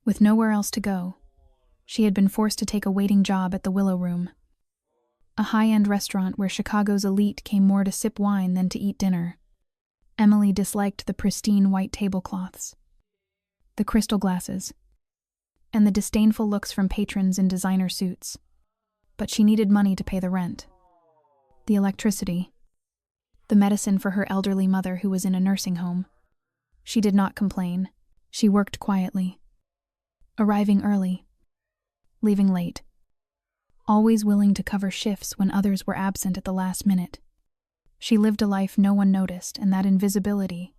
With nowhere else to go, she had been forced to take a waiting job at the Willow Room, a high-end restaurant where Chicago's elite came more to sip wine than to eat dinner. Emily disliked the pristine white tablecloths, the crystal glasses, and the disdainful looks from patrons in designer suits. But she needed money to pay the rent, the electricity, the medicine for her elderly mother who was in a nursing home. She did not complain. She worked quietly, arriving early, leaving late, always willing to cover shifts when others were absent at the last minute. She lived a life no one noticed, and that invisibility,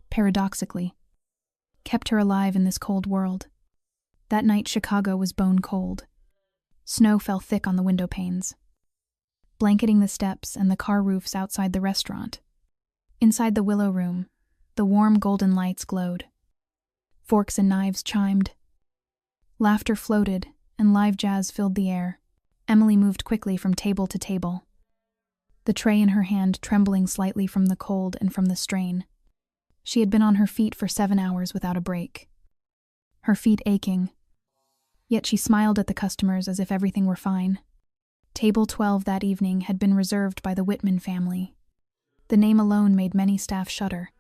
paradoxically, kept her alive in this cold world. That night Chicago was bone cold. Snow fell thick on the window panes, blanketing the steps and the car roofs outside the restaurant. Inside the Willow Room, the warm golden lights glowed. Forks and knives chimed. Laughter floated, and live jazz filled the air. Emily moved quickly from table to table, the tray in her hand trembling slightly from the cold and from the strain. She had been on her feet for 7 hours without a break, her feet aching. Yet she smiled at the customers as if everything were fine. Table 12 that evening had been reserved by the Whitman family. The name alone made many staff shudder.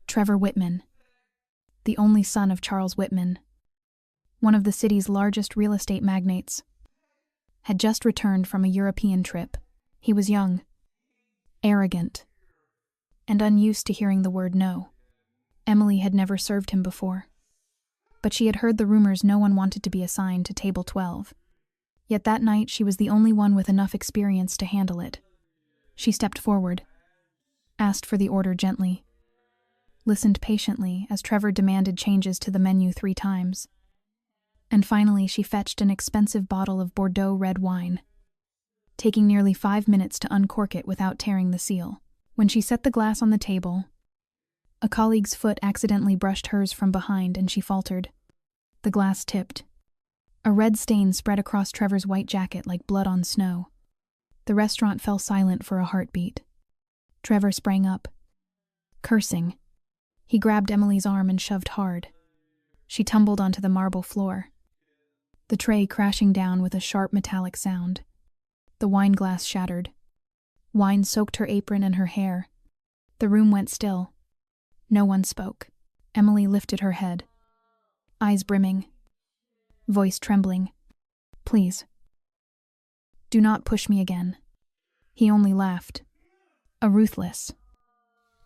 Trevor Whitman, the only son of Charles Whitman, one of the city's largest real estate magnates, had just returned from a European trip. He was young, arrogant, and unused to hearing the word no. Emily had never served him before, but she had heard the rumors no one wanted to be assigned to Table 12. Yet that night she was the only one with enough experience to handle it. She stepped forward, asked for the order gently, listened patiently as Trevor demanded changes to the menu 3 times. And finally she fetched an expensive bottle of Bordeaux red wine, taking nearly 5 minutes to uncork it without tearing the seal. When she set the glass on the table, a colleague's foot accidentally brushed hers from behind and she faltered. The glass tipped. A red stain spread across Trevor's white jacket like blood on snow. The restaurant fell silent for a heartbeat. Trevor sprang up, cursing. He grabbed Emily's arm and shoved hard. She tumbled onto the marble floor, the tray crashing down with a sharp metallic sound. The wine glass shattered. Wine soaked her apron and her hair. The room went still. No one spoke. Emily lifted her head, eyes brimming, voice trembling. "Please, do not push me again." He only laughed. A ruthless,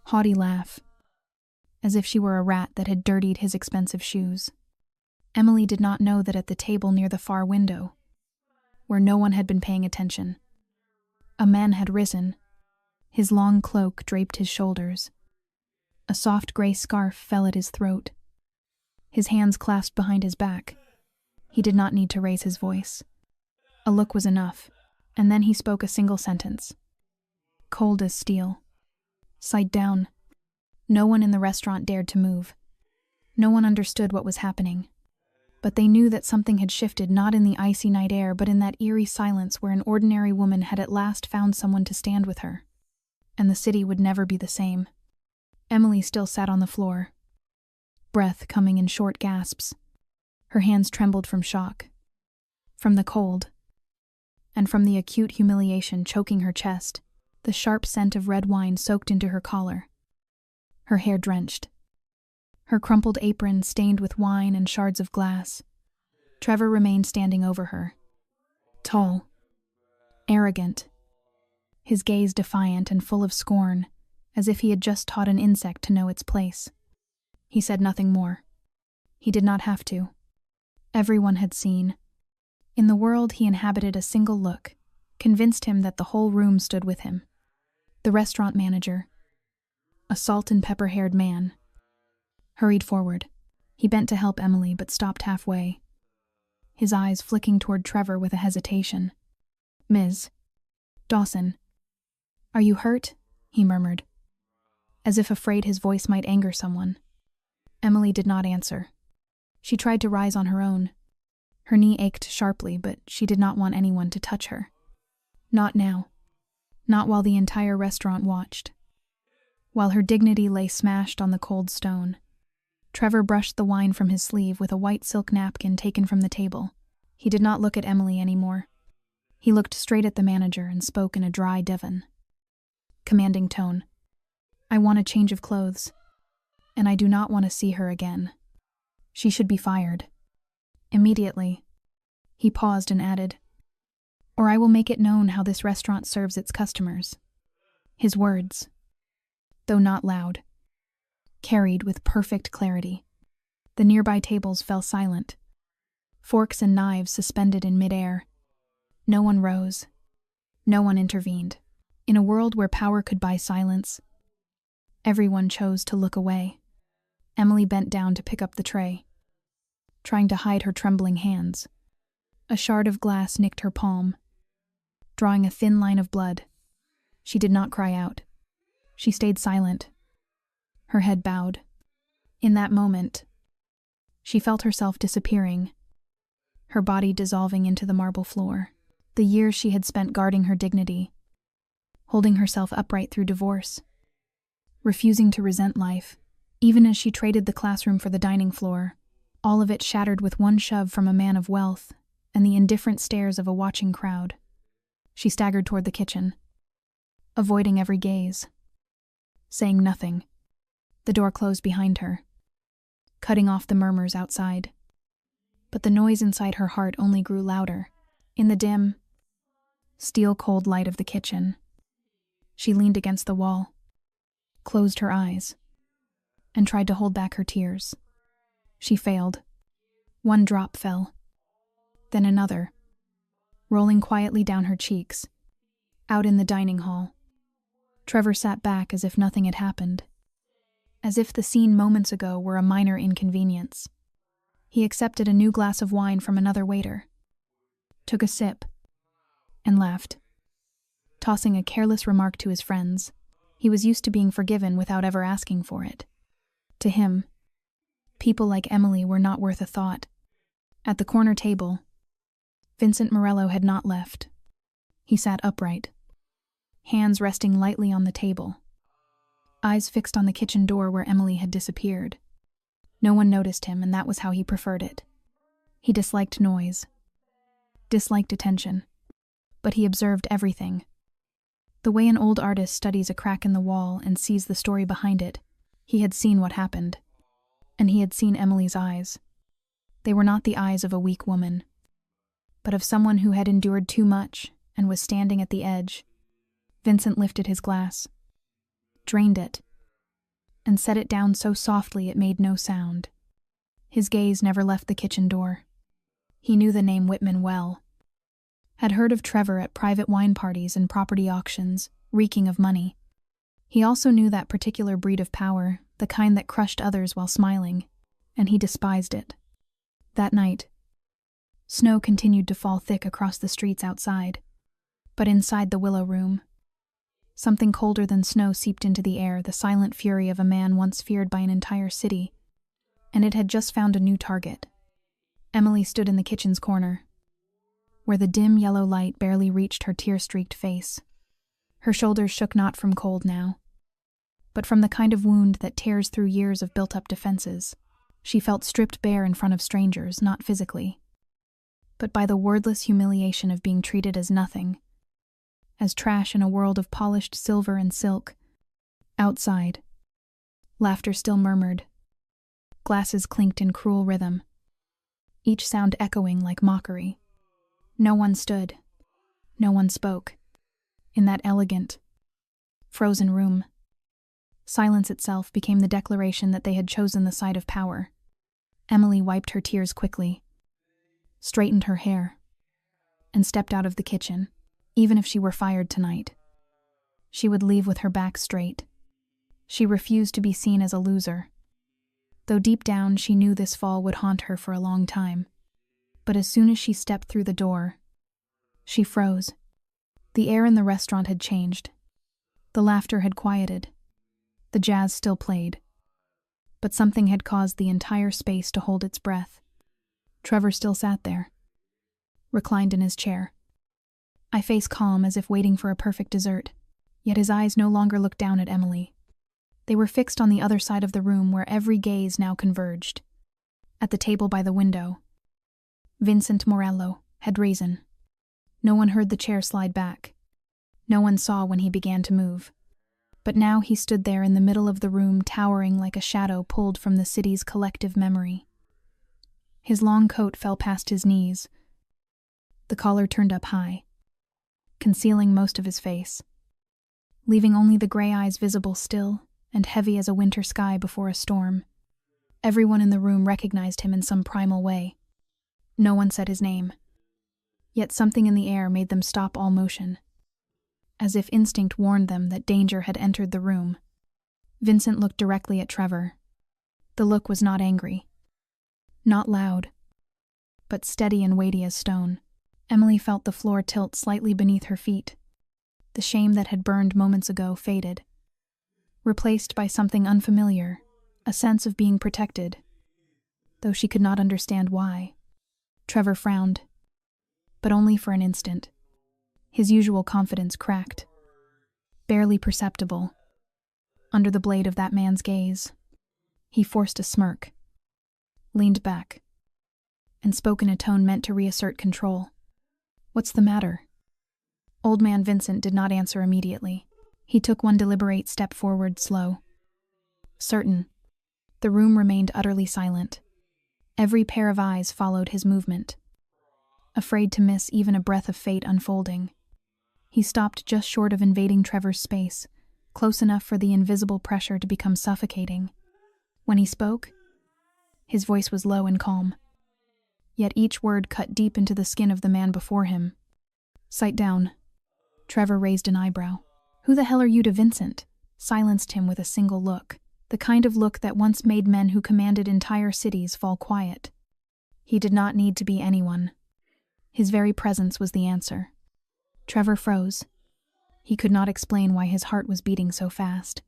haughty laugh, as if she were a rat that had dirtied his expensive shoes. Emily did not know that at the table near the far window, where no one had been paying attention, a man had risen. His long cloak draped his shoulders. A soft gray scarf fell at his throat. His hands clasped behind his back. He did not need to raise his voice. A look was enough, and then he spoke a single sentence. Cold as steel. Sight down. No one in the restaurant dared to move. No one understood what was happening. But they knew that something had shifted, not in the icy night air, but in that eerie silence where an ordinary woman had at last found someone to stand with her. And the city would never be the same. Emily still sat on the floor, breath coming in short gasps. Her hands trembled from shock, from the cold, and from the acute humiliation choking her chest. The sharp scent of red wine soaked into her collar, her hair drenched, her crumpled apron stained with wine and shards of glass. Trevor remained standing over her, tall, arrogant, his gaze defiant and full of scorn, as if he had just taught an insect to know its place. He said nothing more. He did not have to. Everyone had seen. In the world he inhabited, a single look convinced him that the whole room stood with him. The restaurant manager, a salt-and-pepper-haired man, hurried forward. He bent to help Emily, but stopped halfway, his eyes flicking toward Trevor with a hesitation. "Ms. Dawson, are you hurt?" he murmured, as if afraid his voice might anger someone. Emily did not answer. She tried to rise on her own. Her knee ached sharply, but she did not want anyone to touch her. Not now. Not while the entire restaurant watched. While her dignity lay smashed on the cold stone. Trevor brushed the wine from his sleeve with a white silk napkin taken from the table. He did not look at Emily anymore. He looked straight at the manager and spoke in a dry Devon, commanding tone. I want a change of clothes, and I do not want to see her again. She should be fired. Immediately. He paused and added, or I will make it known how this restaurant serves its customers. His words, though not loud, carried with perfect clarity. The nearby tables fell silent, forks and knives suspended in midair. No one rose. No one intervened. In a world where power could buy silence, everyone chose to look away. Emily bent down to pick up the tray, trying to hide her trembling hands. A shard of glass nicked her palm, drawing a thin line of blood. She did not cry out. She stayed silent, her head bowed. In that moment, she felt herself disappearing, her body dissolving into the marble floor. The years she had spent guarding her dignity, holding herself upright through divorce, refusing to resent life, even as she traded the classroom for the dining floor, all of it shattered with one shove from a man of wealth and the indifferent stares of a watching crowd. She staggered toward the kitchen, avoiding every gaze, saying nothing. The door closed behind her, cutting off the murmurs outside. But the noise inside her heart only grew louder. In the dim, steel-cold light of the kitchen, she leaned against the wall, closed her eyes, and tried to hold back her tears. She failed. One drop fell, then another, rolling quietly down her cheeks. Out in the dining hall, Trevor sat back as if nothing had happened, as if the scene moments ago were a minor inconvenience. He accepted a new glass of wine from another waiter, took a sip, and laughed, tossing a careless remark to his friends. He was used to being forgiven without ever asking for it. To him, people like Emily were not worth a thought. At the corner table, Vincent Morello had not left. He sat upright, hands resting lightly on the table, eyes fixed on the kitchen door where Emily had disappeared. No one noticed him, and that was how he preferred it. He disliked noise, disliked attention, but he observed everything. The way an old artist studies a crack in the wall and sees the story behind it, he had seen what happened, and he had seen Emily's eyes. They were not the eyes of a weak woman, but of someone who had endured too much and was standing at the edge. Vincent lifted his glass, drained it, and set it down so softly it made no sound. His gaze never left the kitchen door. He knew the name Whitman well, had heard of Trevor at private wine parties and property auctions, reeking of money. He also knew that particular breed of power, the kind that crushed others while smiling, and he despised it. That night, snow continued to fall thick across the streets outside, but inside the Willow Room, something colder than snow seeped into the air, the silent fury of a man once feared by an entire city, and it had just found a new target. Emily stood in the kitchen's corner, where the dim yellow light barely reached her tear-streaked face. Her shoulders shook not from cold now, but from the kind of wound that tears through years of built-up defenses. She felt stripped bare in front of strangers, not physically, but by the wordless humiliation of being treated as nothing, as trash in a world of polished silver and silk. Outside, laughter still murmured. Glasses clinked in cruel rhythm, each sound echoing like mockery. No one stood, no one spoke. In that elegant, frozen room, silence itself became the declaration that they had chosen the side of power. Emily wiped her tears quickly, straightened her hair, and stepped out of the kitchen. Even if she were fired tonight, she would leave with her back straight. She refused to be seen as a loser, though deep down she knew this fall would haunt her for a long time. But as soon as she stepped through the door, she froze. The air in the restaurant had changed. The laughter had quieted. The jazz still played. But something had caused the entire space to hold its breath. Trevor still sat there, reclined in his chair, a face calm as if waiting for a perfect dessert, yet his eyes no longer looked down at Emily. They were fixed on the other side of the room where every gaze now converged. At the table by the window, Vincent Morello had risen. No one heard the chair slide back. No one saw when he began to move. But now he stood there in the middle of the room, towering like a shadow pulled from the city's collective memory. His long coat fell past his knees, the collar turned up high, concealing most of his face, leaving only the gray eyes visible still and heavy as a winter sky before a storm. Everyone in the room recognized him in some primal way. No one said his name. Yet something in the air made them stop all motion, as if instinct warned them that danger had entered the room. Vincent looked directly at Trevor. The look was not angry, not loud, but steady and weighty as stone. Emily felt the floor tilt slightly beneath her feet. The shame that had burned moments ago faded, replaced by something unfamiliar, a sense of being protected, though she could not understand why. Trevor frowned, but only for an instant. His usual confidence cracked, barely perceptible, under the blade of that man's gaze. He forced a smirk, leaned back, and spoke in a tone meant to reassert control. "What's the matter?" Old man Vincent did not answer immediately. He took one deliberate step forward, slow, certain. The room remained utterly silent. Every pair of eyes followed his movement, afraid to miss even a breath of fate unfolding. He stopped just short of invading Trevor's space, close enough for the invisible pressure to become suffocating. When he spoke, his voice was low and calm, yet each word cut deep into the skin of the man before him. "Sit down." Trevor raised an eyebrow. "Who the hell are you to Vincent?" Silenced him with a single look, the kind of look that once made men who commanded entire cities fall quiet. He did not need to be anyone. His very presence was the answer. Trevor froze. He could not explain why his heart was beating so fast.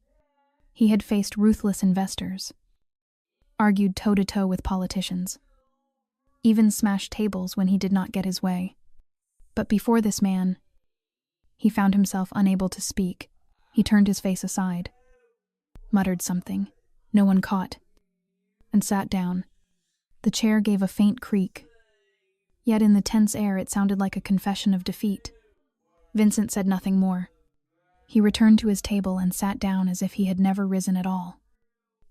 He had faced ruthless investors, argued toe-to-toe with politicians, even smashed tables when he did not get his way. But before this man, he found himself unable to speak. He turned his face aside, muttered something no one caught, and sat down. The chair gave a faint creak, yet in the tense air it sounded like a confession of defeat. Vincent said nothing more. He returned to his table and sat down as if he had never risen at all.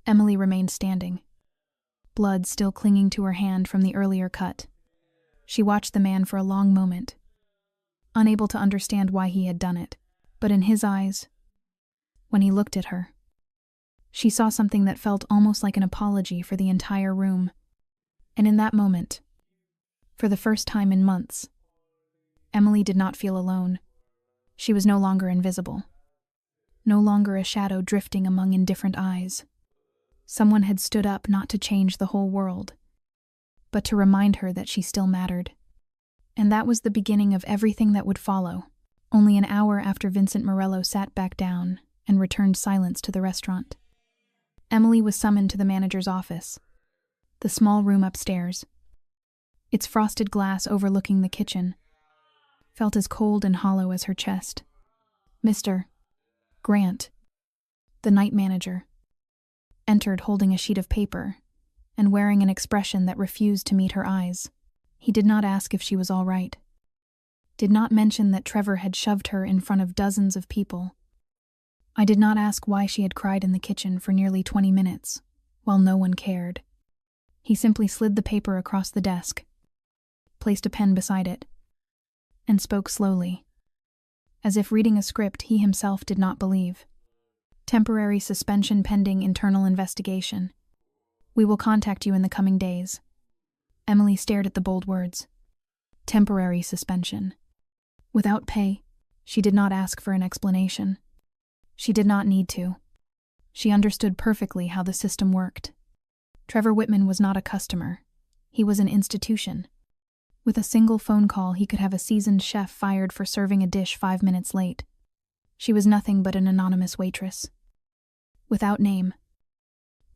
Emily remained standing, blood still clinging to her hand from the earlier cut. She watched the man for a long moment, unable to understand why he had done it. But in his eyes, when he looked at her, she saw something that felt almost like an apology for the entire room. And in that moment, for the first time in months, Emily did not feel alone. She was no longer invisible, no longer a shadow drifting among indifferent eyes. Someone had stood up not to change the whole world, but to remind her that she still mattered. And that was the beginning of everything that would follow. Only an hour after Vincent Morello sat back down and returned silence to the restaurant, Emily was summoned to the manager's office, the small room upstairs. Its frosted glass overlooking the kitchen felt as cold and hollow as her chest. Mr. Grant, the night manager, entered holding a sheet of paper and wearing an expression that refused to meet her eyes. He did not ask if she was all right, did not mention that Trevor had shoved her in front of dozens of people. I did not ask why she had cried in the kitchen for nearly 20 minutes, while no one cared. He simply slid the paper across the desk, placed a pen beside it, and spoke slowly, as if reading a script he himself did not believe. "Temporary suspension pending internal investigation. We will contact you in the coming days." Emily stared at the bold words. Temporary suspension. Without pay. She did not ask for an explanation. She did not need to. She understood perfectly how the system worked. Trevor Whitman was not a customer. He was an institution. With a single phone call, he could have a seasoned chef fired for serving a dish 5 minutes late. She was nothing but an anonymous waitress, without name,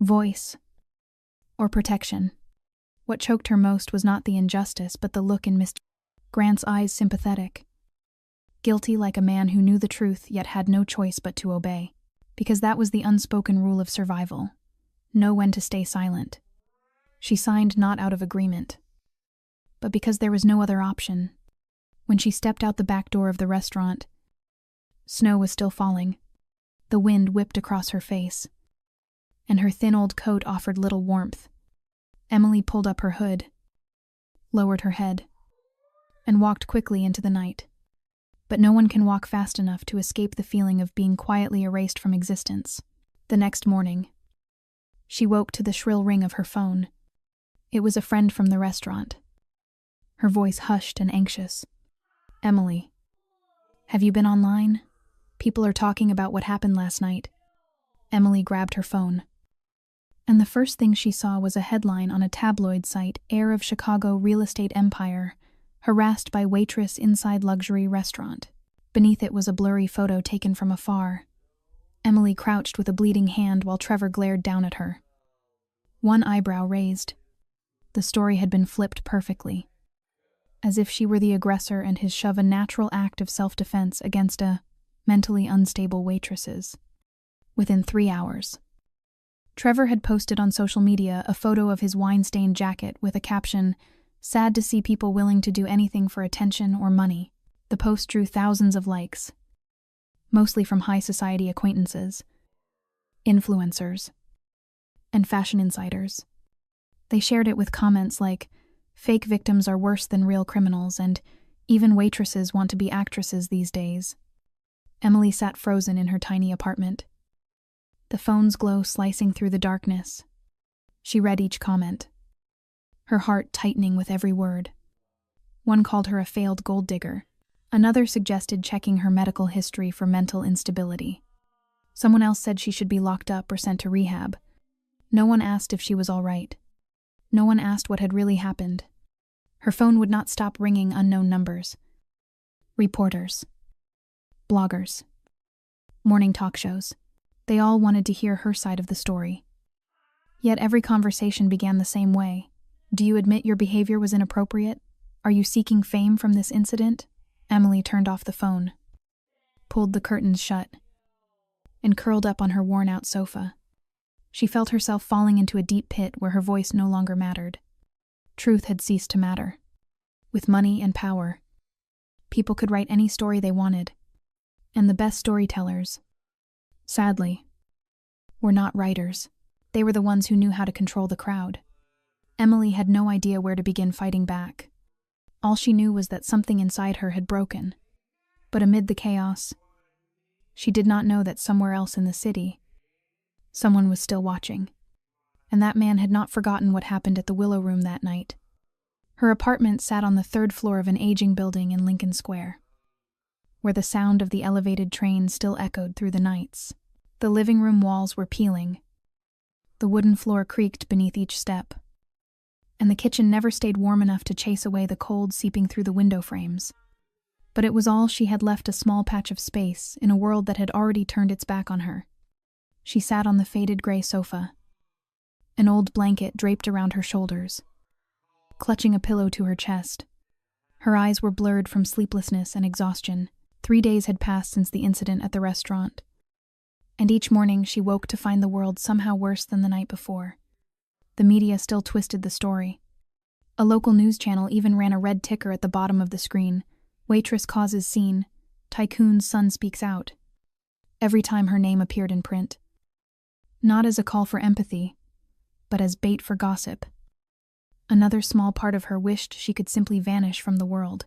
voice, or protection. What choked her most was not the injustice, but the look in Mr. Grant's eyes, sympathetic, guilty like a man who knew the truth yet had no choice but to obey. because that was the unspoken rule of survival. Know when to stay silent. She signed not out of agreement, but because there was no other option. When she stepped out the back door of the restaurant, snow was still falling. The wind whipped across her face, and her thin old coat offered little warmth. Emily pulled up her hood, lowered her head, and walked quickly into the night. But no one can walk fast enough to escape the feeling of being quietly erased from existence. The next morning, she woke to the shrill ring of her phone. It was a friend from the restaurant. Her voice hushed and anxious. "Emily, have you been online? People are talking about what happened last night." Emily grabbed her phone, and the first thing she saw was a headline on a tabloid site: "Heir of Chicago Real Estate Empire harassed by waitress inside luxury restaurant." Beneath it was a blurry photo taken from afar. Emily crouched with a bleeding hand while Trevor glared down at her. One eyebrow raised. The story had been flipped perfectly, as if she were the aggressor and his shove a natural act of self-defense against a mentally unstable waitresses. Within 3 hours, Trevor had posted on social media a photo of his wine-stained jacket with a caption, "Sad to see people willing to do anything for attention or money." The post drew thousands of likes, mostly from high society acquaintances, influencers, and fashion insiders. They shared it with comments like, "Fake victims are worse than real criminals," and "Even waitresses want to be actresses these days." Emily sat frozen in her tiny apartment, the phone's glow slicing through the darkness. She read each comment, her heart tightening with every word. One called her a failed gold digger. Another suggested checking her medical history for mental instability. Someone else said she should be locked up or sent to rehab. No one asked if she was all right. No one asked what had really happened. Her phone would not stop ringing unknown numbers. Reporters, bloggers, morning talk shows. They all wanted to hear her side of the story. Yet every conversation began the same way. "Do you admit your behavior was inappropriate? Are you seeking fame from this incident?" Emily turned off the phone, pulled the curtains shut, and curled up on her worn-out sofa. She felt herself falling into a deep pit where her voice no longer mattered. Truth had ceased to matter. With money and power, people could write any story they wanted. And the best storytellers, sadly, were not writers. They were the ones who knew how to control the crowd. Emily had no idea where to begin fighting back. All she knew was that something inside her had broken. But amid the chaos, she did not know that somewhere else in the city, someone was still watching. And that man had not forgotten what happened at the Willow Room that night. Her apartment sat on the 3rd floor of an aging building in Lincoln Square, where the sound of the elevated train still echoed through the nights. The living room walls were peeling. The wooden floor creaked beneath each step, and the kitchen never stayed warm enough to chase away the cold seeping through the window frames. But it was all she had left, a small patch of space in a world that had already turned its back on her. She sat on the faded gray sofa, an old blanket draped around her shoulders, clutching a pillow to her chest. Her eyes were blurred from sleeplessness and exhaustion. 3 days had passed since the incident at the restaurant, and each morning she woke to find the world somehow worse than the night before. The media still twisted the story. A local news channel even ran a red ticker at the bottom of the screen: "Waitress causes scene. Tycoon's son speaks out." Every time her name appeared in print. Not as a call for empathy, but as bait for gossip. Another small part of her wished she could simply vanish from the world.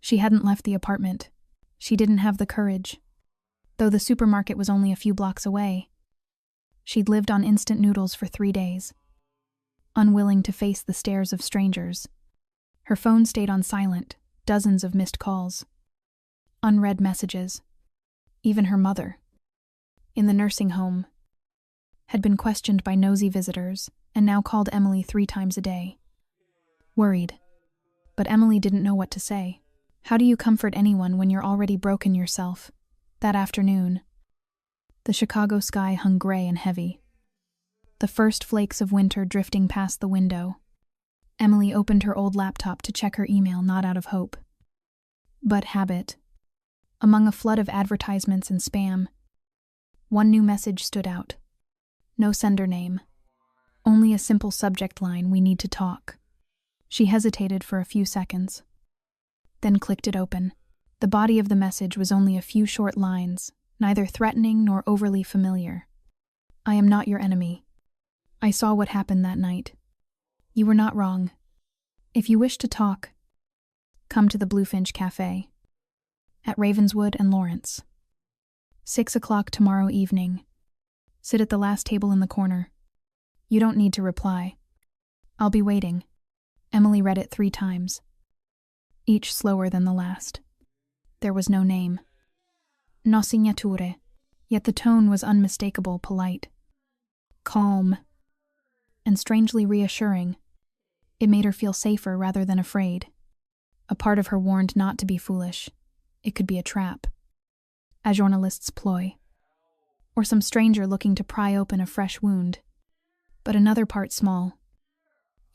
She hadn't left the apartment. She didn't have the courage. Though the supermarket was only a few blocks away, she'd lived on instant noodles for 3 days, unwilling to face the stares of strangers. Her phone stayed on silent, dozens of missed calls, unread messages. Even her mother, in the nursing home, had been questioned by nosy visitors and now called Emily 3 times a day. Worried, but Emily didn't know what to say. How do you comfort anyone when you're already broken yourself? That afternoon, the Chicago sky hung gray and heavy, the first flakes of winter drifting past the window. Emily opened her old laptop to check her email, not out of hope, but habit. Among a flood of advertisements and spam, One new message stood out. No sender name. Only a simple subject line, "We need to talk." She hesitated for a few seconds, then clicked it open. The body of the message was only a few short lines, neither threatening nor overly familiar. "I am not your enemy. I saw what happened that night. You were not wrong. If you wish to talk, come to the Bluefinch Cafe at Ravenswood and Lawrence. 6 o'clock tomorrow evening. Sit at the last table in the corner. You don't need to reply. I'll be waiting." Emily read it 3 times, each slower than the last. There was no name. No signature, yet the tone was unmistakable, polite, calm, and strangely reassuring. It made her feel safer rather than afraid. A part of her warned not to be foolish. It could be a trap, a journalist's ploy, or some stranger looking to pry open a fresh wound. But another part, small,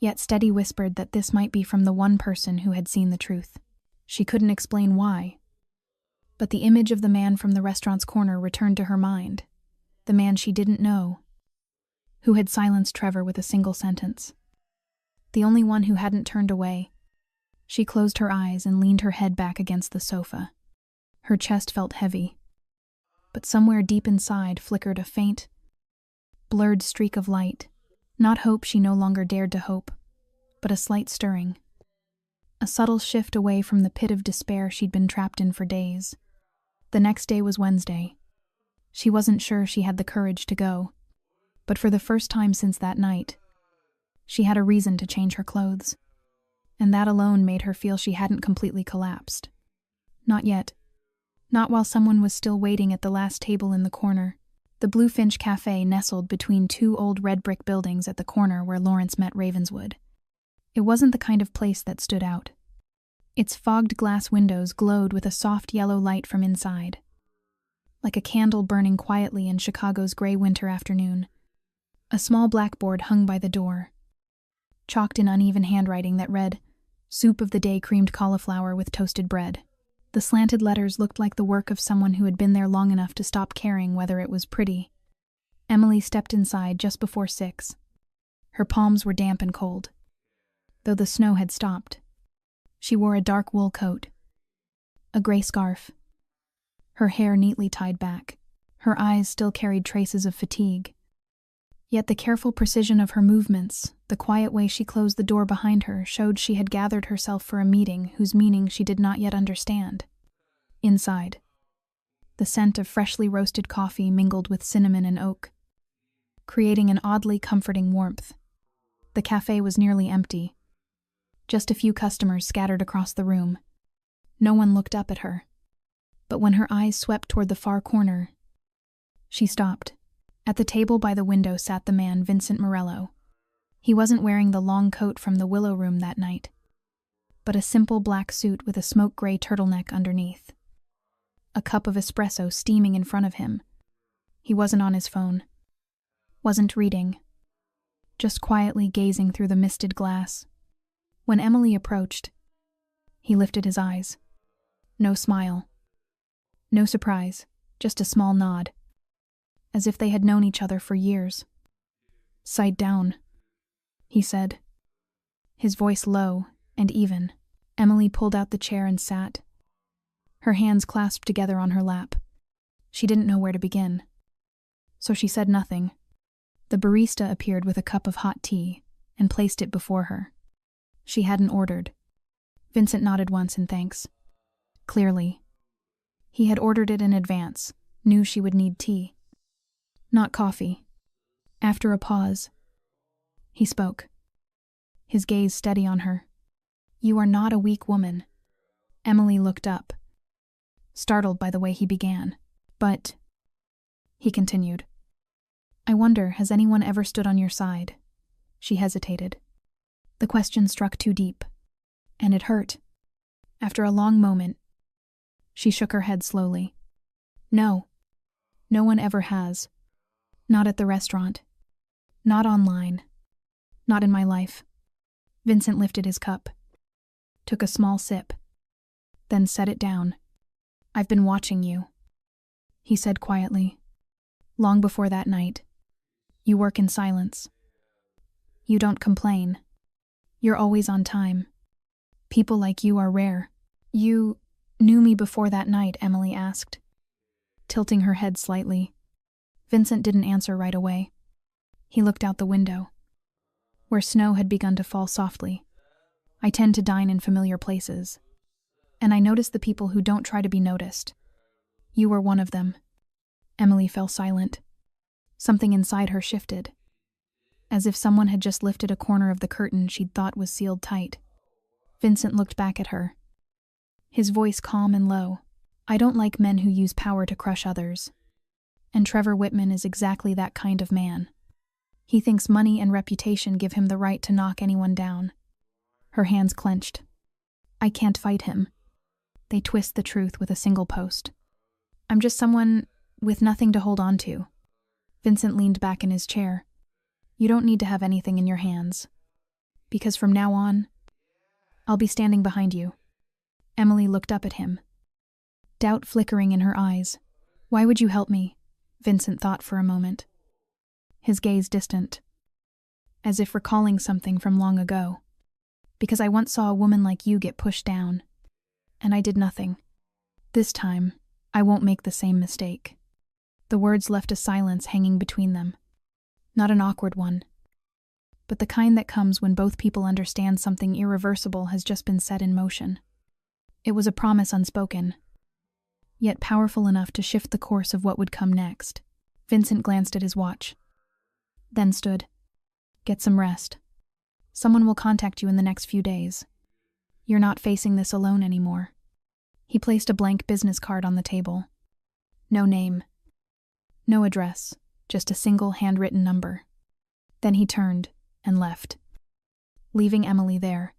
yet steady, whispered that this might be from the one person who had seen the truth. She couldn't explain why, but the image of the man from the restaurant's corner returned to her mind. The man she didn't know, who had silenced Trevor with a single sentence. The only one who hadn't turned away. She closed her eyes and leaned her head back against the sofa. Her chest felt heavy, but somewhere deep inside flickered a faint, blurred streak of light. Not hope, she no longer dared to hope, but a slight stirring. A subtle shift away from the pit of despair she'd been trapped in for days. The next day was Wednesday. She wasn't sure she had the courage to go, but for the first time since that night, she had a reason to change her clothes, and that alone made her feel she hadn't completely collapsed. Not yet. Not while someone was still waiting at the last table in the corner. The Bluefinch Cafe nestled between 2 old red brick buildings at the corner where Lawrence met Ravenswood. It wasn't the kind of place that stood out. Its fogged glass windows glowed with a soft yellow light from inside, like a candle burning quietly in Chicago's gray winter afternoon. A small blackboard hung by the door, chalked in uneven handwriting that read, "Soup of the day, creamed cauliflower with toasted bread." The slanted letters looked like the work of someone who had been there long enough to stop caring whether it was pretty. Emily stepped inside just before 6. Her palms were damp and cold, though the snow had stopped. She wore a dark wool coat, a gray scarf, her hair neatly tied back. Her eyes still carried traces of fatigue. Yet the careful precision of her movements, the quiet way she closed the door behind her, showed she had gathered herself for a meeting whose meaning she did not yet understand. Inside, the scent of freshly roasted coffee mingled with cinnamon and oak, creating an oddly comforting warmth. The cafe was nearly empty. Just a few customers scattered across the room. No one looked up at her. But when her eyes swept toward the far corner, she stopped. At the table by the window sat the man, Vincent Morello. He wasn't wearing the long coat from the Willow Room that night, but a simple black suit with a smoke-gray turtleneck underneath. A cup of espresso steaming in front of him. He wasn't on his phone. Wasn't reading. Just quietly gazing through the misted glass. When Emily approached, he lifted his eyes. No smile. No surprise, just a small nod, as if they had known each other for years. "Sit down," he said, his voice low and even. Emily pulled out the chair and sat, her hands clasped together on her lap. She didn't know where to begin, so she said nothing. The barista appeared with a cup of hot tea and placed it before her. She hadn't ordered. Vincent nodded once in thanks. Clearly, he had ordered it in advance, knew she would need tea, not coffee. After a pause, he spoke, his gaze steady on her. "You are not a weak woman." Emily looked up, startled by the way he began. "But," he continued, "I wonder, has anyone ever stood on your side?" She hesitated. The question struck too deep, and it hurt. After a long moment, she shook her head slowly. "No. No one ever has. Not at the restaurant. Not online. Not in my life." Vincent lifted his cup, took a small sip, then set it down. "I've been watching you," he said quietly, Long before that night. You work in silence. You don't complain. You're always on time. People like you are rare. You knew me before that night, Emily asked, tilting her head slightly. Vincent didn't answer right away. He looked out the window, where snow had begun to fall softly. I tend to dine in familiar places, and I notice the people who don't try to be noticed. You were one of them. Emily fell silent. Something inside her shifted, as if someone had just lifted a corner of the curtain she'd thought was sealed tight. Vincent looked back at her, his voice calm and low. I don't like men who use power to crush others. And Trevor Whitman is exactly that kind of man. He thinks money and reputation give him the right to knock anyone down. Her hands clenched. I can't fight him. They twist the truth with a single post. I'm just someone with nothing to hold on to. Vincent leaned back in his chair. You don't need to have anything in your hands. Because from now on, I'll be standing behind you. Emily looked up at him, doubt flickering in her eyes. Why would you help me? Vincent thought for a moment, his gaze distant, as if recalling something from long ago. Because I once saw a woman like you get pushed down, and I did nothing. This time, I won't make the same mistake. The words left a silence hanging between them. Not an awkward one, but the kind that comes when both people understand something irreversible has just been set in motion. It was a promise unspoken, yet powerful enough to shift the course of what would come next. Vincent glanced at his watch, then stood. Get some rest. Someone will contact you in the next few days. You're not facing this alone anymore. He placed a blank business card on the table. No name, no address, just a single handwritten number. Then he turned and left, leaving Emily there,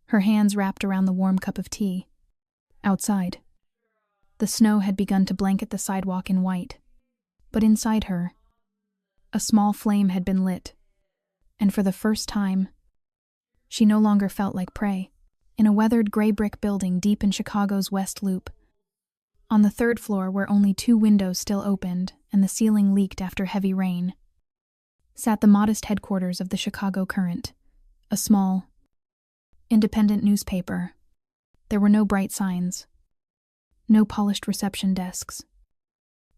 her hands wrapped around the warm cup of tea. Outside, the snow had begun to blanket the sidewalk in white, but inside her, a small flame had been lit, and for the first time, she no longer felt like prey. In a weathered gray brick building deep in Chicago's West Loop, on the third floor where only 2 windows still opened and the ceiling leaked after heavy rain, sat the modest headquarters of the Chicago Current, a small, independent newspaper. There were no bright signs, no polished reception desks,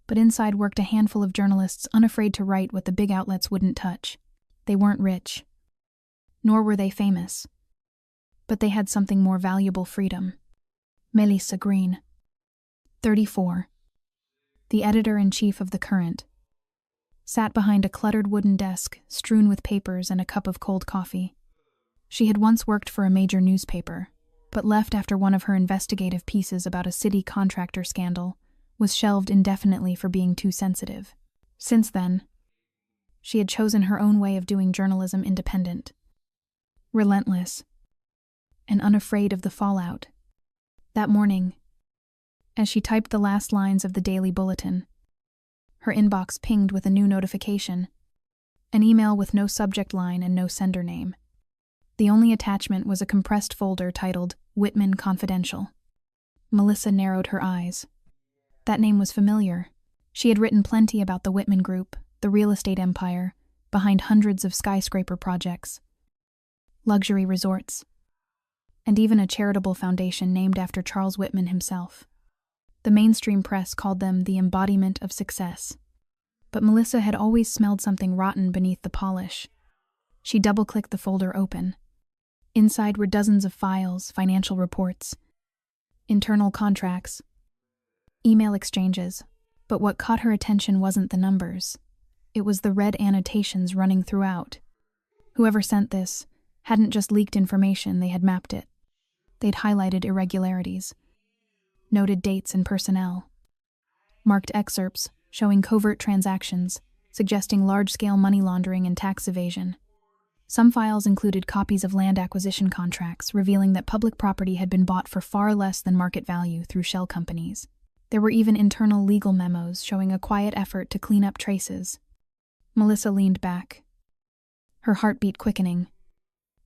but inside worked a handful of journalists unafraid to write what the big outlets wouldn't touch. They weren't rich, nor were they famous, but they had something more valuable: freedom. Melissa Green, 34, the editor-in-chief of the Current, sat behind a cluttered wooden desk strewn with papers and a cup of cold coffee. She had once worked for a major newspaper, but left after one of her investigative pieces about a city contractor scandal was shelved indefinitely for being too sensitive. Since then, she had chosen her own way of doing journalism: independent, relentless, and unafraid of the fallout. That morning, as she typed the last lines of the daily bulletin, her inbox pinged with a new notification, an email with no subject line and no sender name. The only attachment was a compressed folder titled Whitman Confidential. Melissa narrowed her eyes. That name was familiar. She had written plenty about the Whitman Group, the real estate empire, behind hundreds of skyscraper projects, luxury resorts, and even a charitable foundation named after Charles Whitman himself. The mainstream press called them the embodiment of success. But Melissa had always smelled something rotten beneath the polish. She double-clicked the folder open. Inside were dozens of files, financial reports, internal contracts, email exchanges. But what caught her attention wasn't the numbers. It was the red annotations running throughout. Whoever sent this hadn't just leaked information, they had mapped it. They'd highlighted irregularities, noted dates and personnel, marked excerpts showing covert transactions, suggesting large-scale money laundering and tax evasion. Some files included copies of land acquisition contracts revealing that public property had been bought for far less than market value through shell companies. There were even internal legal memos showing a quiet effort to clean up traces. Melissa leaned back, her heartbeat quickening.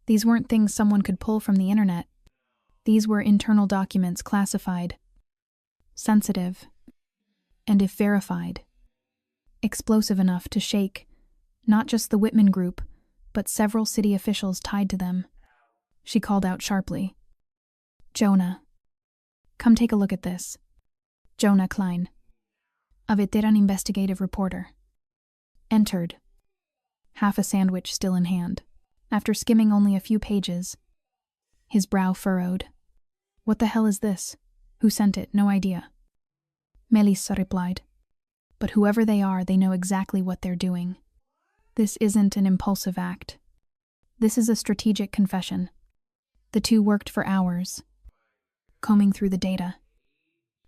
These weren't things someone could pull from the internet. These were internal documents, classified, sensitive, and if verified, explosive enough to shake not just the Whitman group, but several city officials tied to them. She called out sharply, "Jonah, come take a look at this." Jonah Klein, a veteran investigative reporter, entered, half a sandwich still in hand. After skimming only a few pages, his brow furrowed. "What the hell is this? Who sent it? No idea." Melissa replied, "But whoever they are, they know exactly what they're doing. This isn't an impulsive act. This is a strategic confession." The two worked for hours, combing through the data,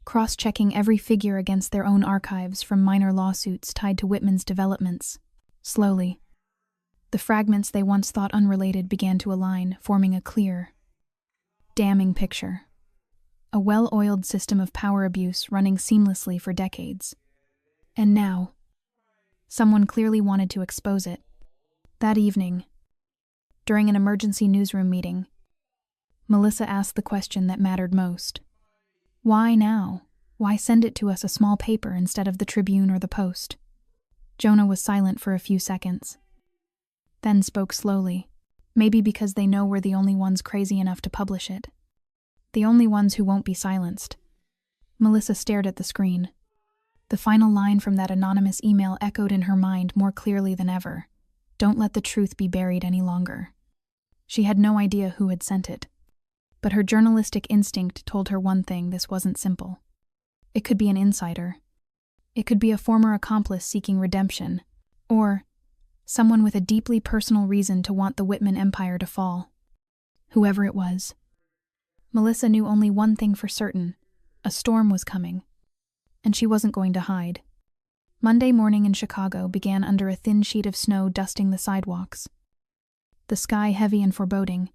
cross-checking every figure against their own archives from minor lawsuits tied to Whitman's developments. Slowly, the fragments they once thought unrelated began to align, forming a clear, damning picture. A well-oiled system of power abuse running seamlessly for decades. And now, someone clearly wanted to expose it. That evening, during an emergency newsroom meeting, Melissa asked the question that mattered most. Why now? Why send it to us a small paper instead of the Tribune or the Post? Jonah was silent for a few seconds, then spoke slowly, maybe because they know we're the only ones crazy enough to publish it. The only ones who won't be silenced. Melissa stared at the screen. The final line from that anonymous email echoed in her mind more clearly than ever. Don't let the truth be buried any longer. She had no idea who had sent it. But her journalistic instinct told her one thing: this wasn't simple. It could be an insider. It could be a former accomplice seeking redemption. Or someone with a deeply personal reason to want the Whitman empire to fall. Whoever it was. Melissa knew only one thing for certain: a storm was coming, and she wasn't going to hide. Monday morning in Chicago began under a thin sheet of snow dusting the sidewalks. The sky heavy and foreboding,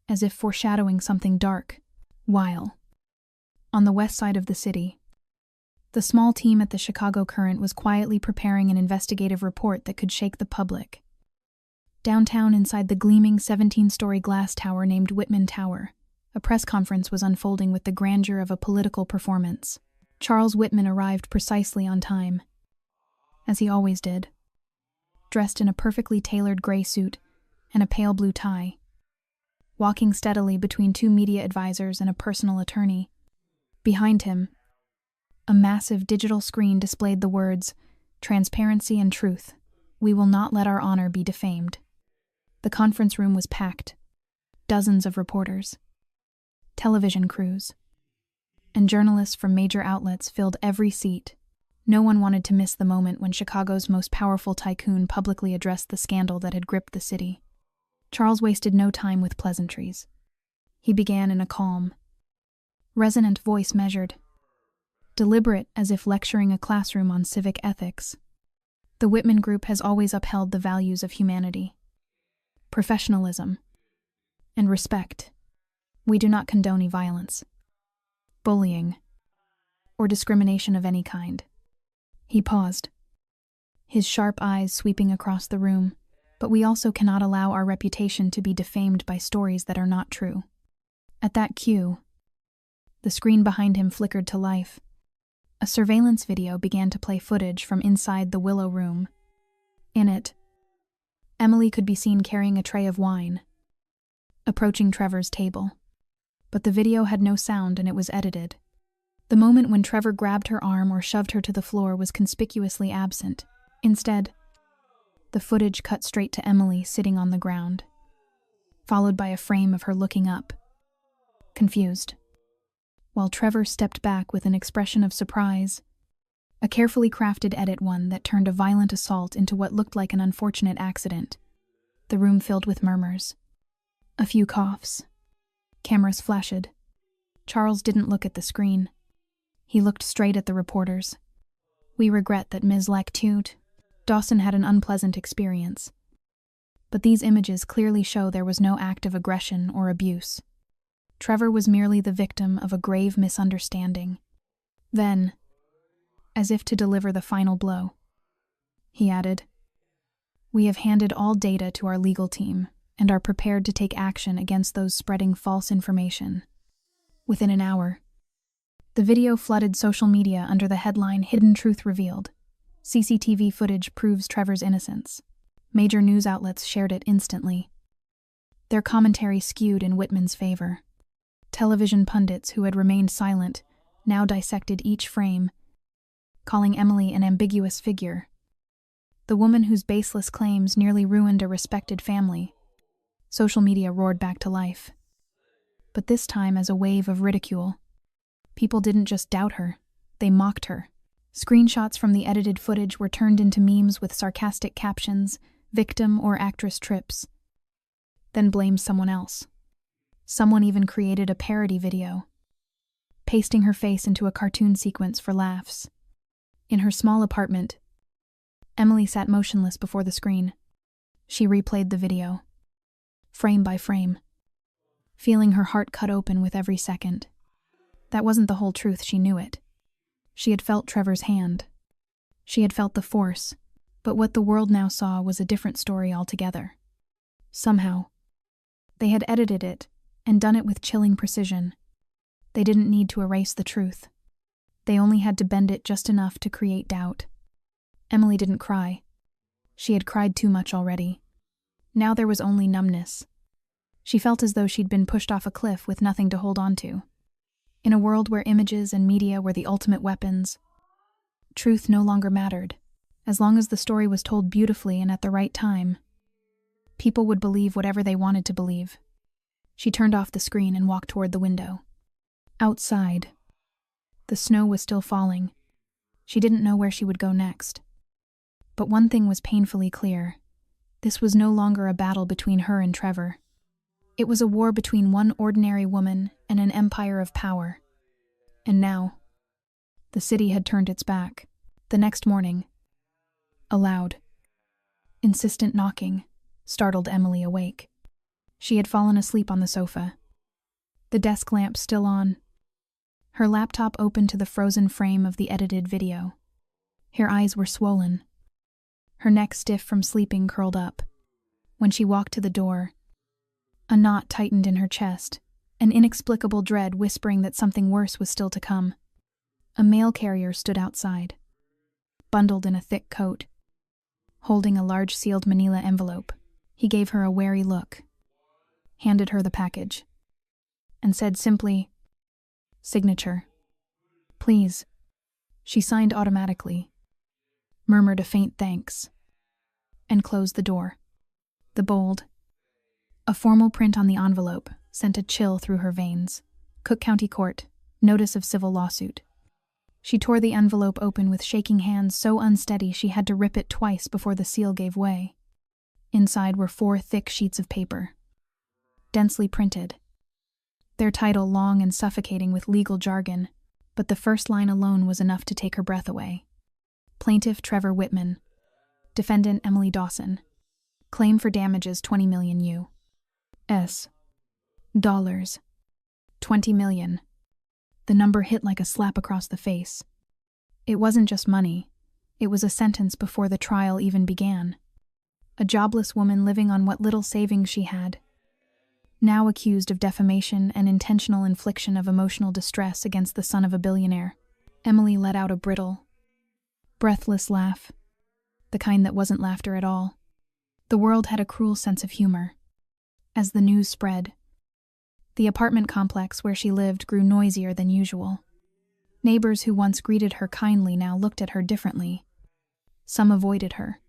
as if foreshadowing something dark, while, on the west side of the city, the small team at the Chicago Current was quietly preparing an investigative report that could shake the public. Downtown, inside the gleaming 17-story glass tower named Whitman Tower, a press conference was unfolding with the grandeur of a political performance. Charles Whitman arrived precisely on time, as he always did, dressed in a perfectly tailored gray suit and a pale blue tie, walking steadily between two media advisors and a personal attorney. Behind him, a massive digital screen displayed the words, "Transparency and truth. We will not let our honor be defamed." The conference room was packed. Dozens of reporters, television crews, and journalists from major outlets filled every seat. No one wanted to miss the moment when Chicago's most powerful tycoon publicly addressed the scandal that had gripped the city. Charles wasted no time with pleasantries. He began in a calm, resonant voice, measured, deliberate, as if lecturing a classroom on civic ethics. The Whitman Group has always upheld the values of humanity, professionalism, and respect. We do not condone violence, bullying, or discrimination of any kind. He paused, his sharp eyes sweeping across the room. But we also cannot allow our reputation to be defamed by stories that are not true. At that cue, the screen behind him flickered to life. A surveillance video began to play footage from inside the Willow Room. In it, Emily could be seen carrying a tray of wine, approaching Trevor's table. But the video had no sound and it was edited. The moment when Trevor grabbed her arm or shoved her to the floor was conspicuously absent. Instead, the footage cut straight to Emily sitting on the ground, followed by a frame of her looking up, confused, while Trevor stepped back with an expression of surprise, a carefully crafted edit, one that turned a violent assault into what looked like an unfortunate accident. The room filled with murmurs, a few coughs. Cameras flashed. Charles didn't look at the screen. He looked straight at the reporters. "We regret that Ms. Lectute Dawson had an unpleasant experience. But these images clearly show there was no act of aggression or abuse. Trevor was merely the victim of a grave misunderstanding." Then, as if to deliver the final blow, he added, "We have handed all data to our legal team and are prepared to take action against those spreading false information." Within an hour, the video flooded social media under the headline "Hidden Truth Revealed." CCTV footage proves Trevor's innocence. Major news outlets shared it instantly. Their commentary skewed in Whitman's favor. Television pundits who had remained silent now dissected each frame, calling Emily an ambiguous figure. The woman whose baseless claims nearly ruined a respected family. Social media roared back to life. But this time as a wave of ridicule. People didn't just doubt her, they mocked her. Screenshots from the edited footage were turned into memes with sarcastic captions, victim or actress trips. Then blamed someone else. Someone even created a parody video, pasting her face into a cartoon sequence for laughs. In her small apartment, Emily sat motionless before the screen. She replayed the video, frame by frame, feeling her heart cut open with every second. That wasn't the whole truth, she knew it. She had felt Trevor's hand. She had felt the force, but what the world now saw was a different story altogether. Somehow, they had edited it and done it with chilling precision. They didn't need to erase the truth. They only had to bend it just enough to create doubt. Emily didn't cry. She had cried too much already. Now there was only numbness. She felt as though she'd been pushed off a cliff with nothing to hold on to. In a world where images and media were the ultimate weapons, truth no longer mattered. As long as the story was told beautifully and at the right time, people would believe whatever they wanted to believe. She turned off the screen and walked toward the window. Outside, the snow was still falling. She didn't know where she would go next. But one thing was painfully clear. This was no longer a battle between her and Trevor. It was a war between one ordinary woman and an empire of power. And now, the city had turned its back. The next morning, a loud, insistent knocking startled Emily awake. She had fallen asleep on the sofa, the desk lamp still on, her laptop open to the frozen frame of the edited video. Her eyes were swollen, her neck stiff from sleeping curled up. When she walked to the door, a knot tightened in her chest, an inexplicable dread whispering that something worse was still to come. A mail carrier stood outside, bundled in a thick coat, holding a large sealed manila envelope. He gave her a wary look, handed her the package, and said simply, "Signature. Please." She signed automatically, murmured a faint thanks, and closed the door. The bold, a formal print on the envelope sent a chill through her veins. Cook County Court, notice of civil lawsuit. She tore the envelope open with shaking hands so unsteady she had to rip it twice before the seal gave way. Inside were 4 thick sheets of paper, densely printed. Their title long and suffocating with legal jargon, but the first line alone was enough to take her breath away. Plaintiff Trevor Whitman. Defendant Emily Dawson. Claim for damages $20 million U.S. dollars. 20 million. The number hit like a slap across the face. It wasn't just money. It was a sentence before the trial even began. A jobless woman living on what little savings she had, now accused of defamation and intentional infliction of emotional distress against the son of a billionaire. Emily let out a brittle, breathless laugh, the kind that wasn't laughter at all. The world had a cruel sense of humor. As the news spread, the apartment complex where she lived grew noisier than usual. Neighbors who once greeted her kindly now looked at her differently. Some avoided her.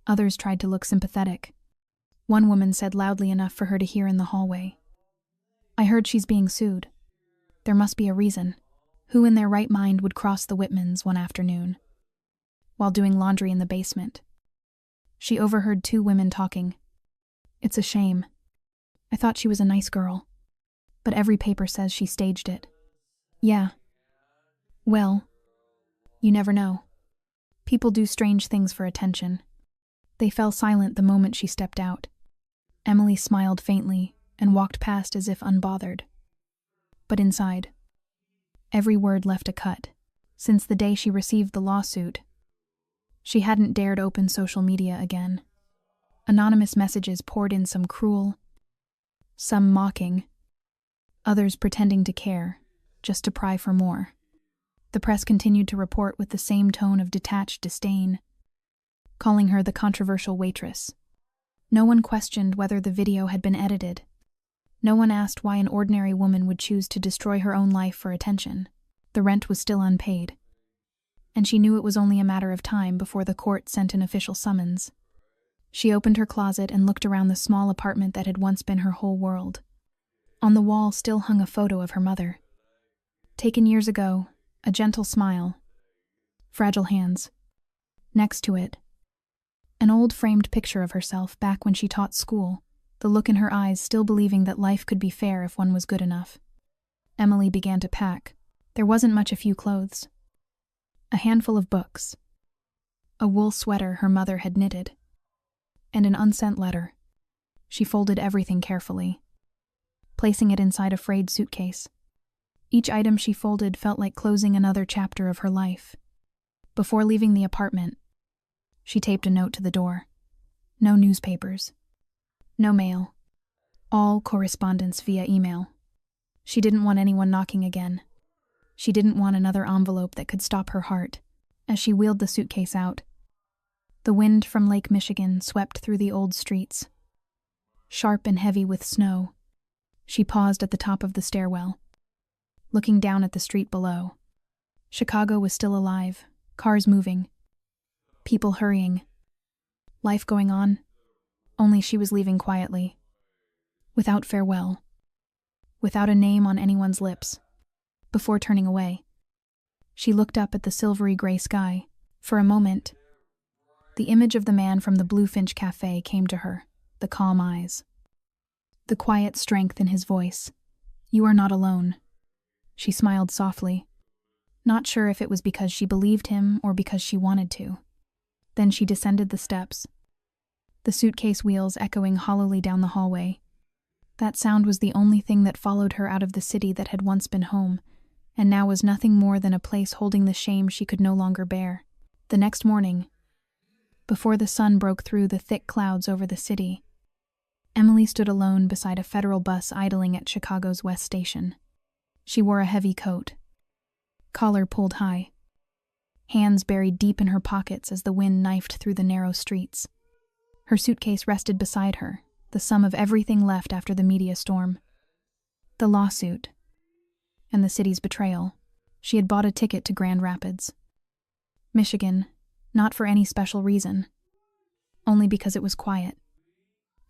Others tried to look sympathetic. One woman said loudly enough for her to hear in the hallway, "I heard she's being sued. There must be a reason. Who in their right mind would cross the Whitmans one afternoon while doing laundry in the basement?" She overheard 2 women talking. "It's a shame. I thought she was a nice girl. But every paper says she staged it." "Yeah. Well, you never know. People do strange things for attention." They fell silent the moment she stepped out. Emily smiled faintly and walked past as if unbothered. But inside, every word left a cut. Since the day she received the lawsuit, she hadn't dared open social media again. Anonymous messages poured in, some cruel, some mocking, others pretending to care, just to pry for more. The press continued to report with the same tone of detached disdain, calling her the controversial waitress. No one questioned whether the video had been edited. No one asked why an ordinary woman would choose to destroy her own life for attention. The rent was still unpaid, and she knew it was only a matter of time before the court sent an official summons. She opened her closet and looked around the small apartment that had once been her whole world. On the wall still hung a photo of her mother. Taken years ago, a gentle smile, fragile hands. Next to it, an old framed picture of herself back when she taught school, the look in her eyes still believing that life could be fair if one was good enough. Emily began to pack. There wasn't much, a few clothes, a handful of books, a wool sweater her mother had knitted, and an unsent letter. She folded everything carefully, placing it inside a frayed suitcase. Each item she folded felt like closing another chapter of her life. Before leaving the apartment, she taped a note to the door. No newspapers. No mail. All correspondence via email. She didn't want anyone knocking again. She didn't want another envelope that could stop her heart. As she wheeled the suitcase out, the wind from Lake Michigan swept through the old streets. Sharp and heavy with snow, she paused at the top of the stairwell, looking down at the street below. Chicago was still alive, cars moving, people hurrying, life going on, only she was leaving quietly, without farewell, without a name on anyone's lips. Before turning away, she looked up at the silvery gray sky. For a moment, the image of the man from the Bluefinch Cafe came to her, the calm eyes, the quiet strength in his voice. "You are not alone." She smiled softly, not sure if it was because she believed him or because she wanted to. Then she descended the steps, the suitcase wheels echoing hollowly down the hallway. That sound was the only thing that followed her out of the city that had once been home, and now was nothing more than a place holding the shame she could no longer bear. The next morning, before the sun broke through the thick clouds over the city, Emily stood alone beside a federal bus idling at Chicago's West Station. She wore a heavy coat, collar pulled high, hands buried deep in her pockets as the wind knifed through the narrow streets. Her suitcase rested beside her, the sum of everything left after the media storm. The lawsuit, and the city's betrayal. She had bought a ticket to Grand Rapids, Michigan, not for any special reason, only because it was quiet,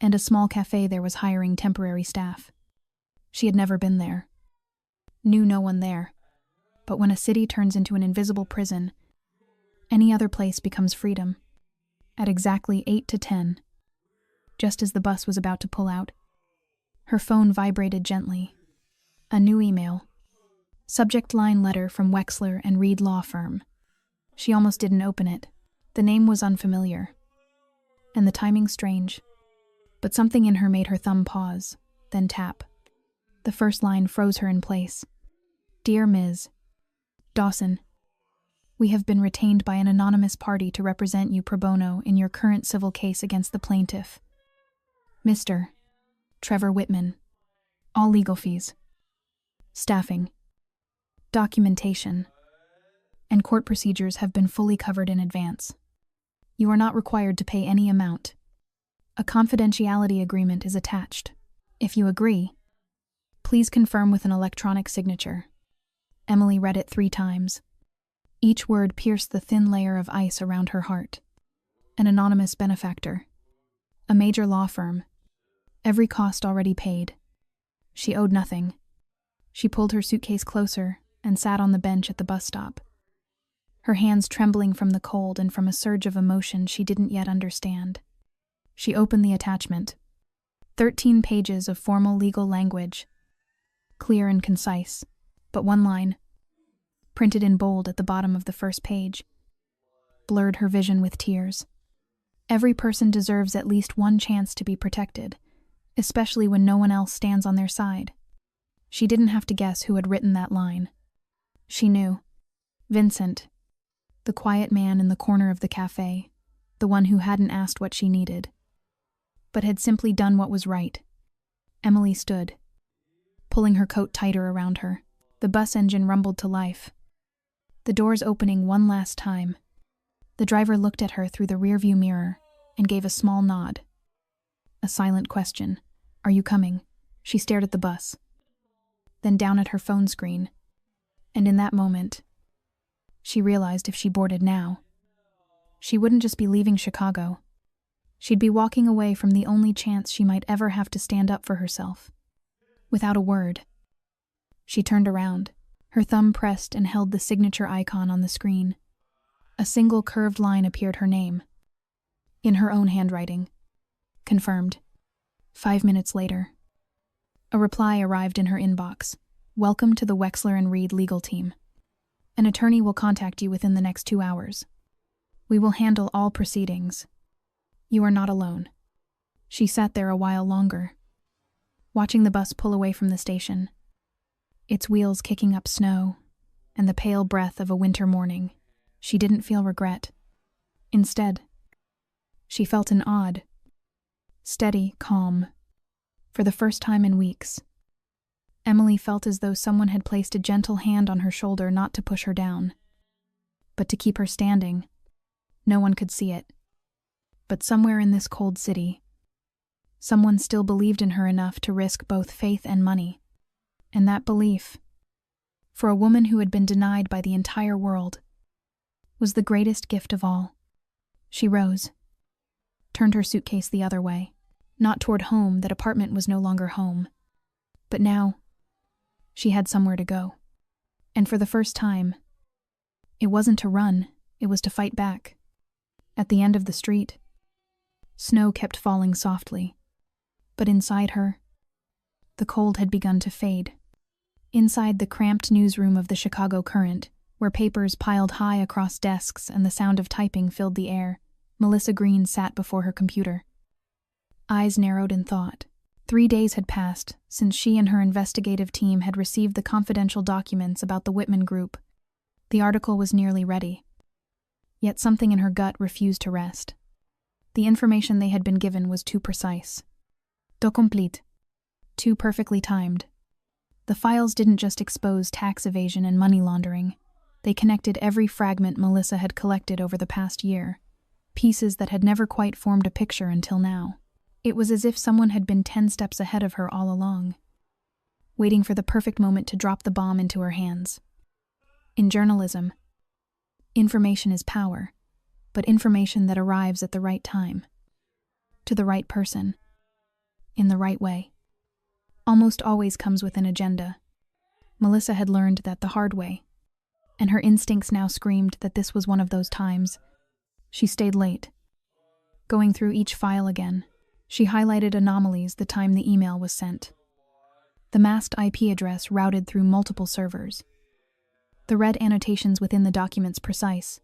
and a small cafe there was hiring temporary staff. She had never been there, knew no one there, but when a city turns into an invisible prison, any other place becomes freedom. At exactly 8 to 10, just as the bus was about to pull out, her phone vibrated gently. A new email. Subject line: letter from Wexler and Reed Law Firm. She almost didn't open it. The name was unfamiliar, and the timing strange. But something in her made her thumb pause, then tap. The first line froze her in place. Dear Ms. Dawson, we have been retained by an anonymous party to represent you pro bono in your current civil case against the plaintiff, Mr. Trevor Whitman. All legal fees, staffing, documentation, and court procedures have been fully covered in advance. You are not required to pay any amount. A confidentiality agreement is attached. If you agree, please confirm with an electronic signature. Emily read it 3 times. Each word pierced the thin layer of ice around her heart. An anonymous benefactor. A major law firm. Every cost already paid. She owed nothing. She pulled her suitcase closer and sat on the bench at the bus stop, her hands trembling from the cold and from a surge of emotion she didn't yet understand. She opened the attachment. 13 pages of formal legal language, clear and concise, but one line, printed in bold at the bottom of the first page, blurred her vision with tears. Every person deserves at least one chance to be protected, especially when no one else stands on their side. She didn't have to guess who had written that line. She knew. Vincent, the quiet man in the corner of the cafe, the one who hadn't asked what she needed, but had simply done what was right. Emily stood, pulling her coat tighter around her. The bus engine rumbled to life. the doors opening one last time. The driver looked at her through the rearview mirror and gave a small nod. A silent question. "Are you coming?" She stared at the bus, then down at her phone screen. And in that moment, she realized if she boarded now, she wouldn't just be leaving Chicago. She'd be walking away from the only chance she might ever have to stand up for herself. Without a word, she turned around. Her thumb pressed and held the signature icon on the screen. A single curved line appeared, her name. In her own handwriting. Confirmed. 5 minutes later, a reply arrived in her inbox. "Welcome to the Wexler & Reed legal team. An attorney will contact you within the next 2 hours. We will handle all proceedings. You are not alone." She sat there a while longer, watching the bus pull away from the station, its wheels kicking up snow and the pale breath of a winter morning. She didn't feel regret. Instead, she felt an odd, steady calm. For the first time in weeks, Emily felt as though someone had placed a gentle hand on her shoulder, not to push her down, but to keep her standing. No one could see it, but somewhere in this cold city, someone still believed in her enough to risk both faith and money. And that belief, for a woman who had been denied by the entire world, was the greatest gift of all. She rose, turned her suitcase the other way. Not toward home. That apartment was no longer home. But now, she had somewhere to go. And for the first time, it wasn't to run, it was to fight back. At the end of the street, snow kept falling softly. But inside her, the cold had begun to fade. Inside the cramped newsroom of the Chicago Current, where papers piled high across desks and the sound of typing filled the air, Melissa Green sat before her computer. Eyes narrowed in thought. 3 days had passed since she and her investigative team had received the confidential documents about the Whitman Group. The article was nearly ready. Yet something in her gut refused to rest. The information they had been given was too precise. Tout complete. Too perfectly timed. The files didn't just expose tax evasion and money laundering. They connected every fragment Melissa had collected over the past year. Pieces that had never quite formed a picture until now. It was as if someone had been 10 steps ahead of her all along, waiting for the perfect moment to drop the bomb into her hands. In journalism, information is power, but information that arrives at the right time, to the right person, in the right way, almost always comes with an agenda. Melissa had learned that the hard way, and her instincts now screamed that this was one of those times. She stayed late, going through each file again. She highlighted anomalies the time the email was sent. The masked IP address routed through multiple servers. The red annotations within the documents precise,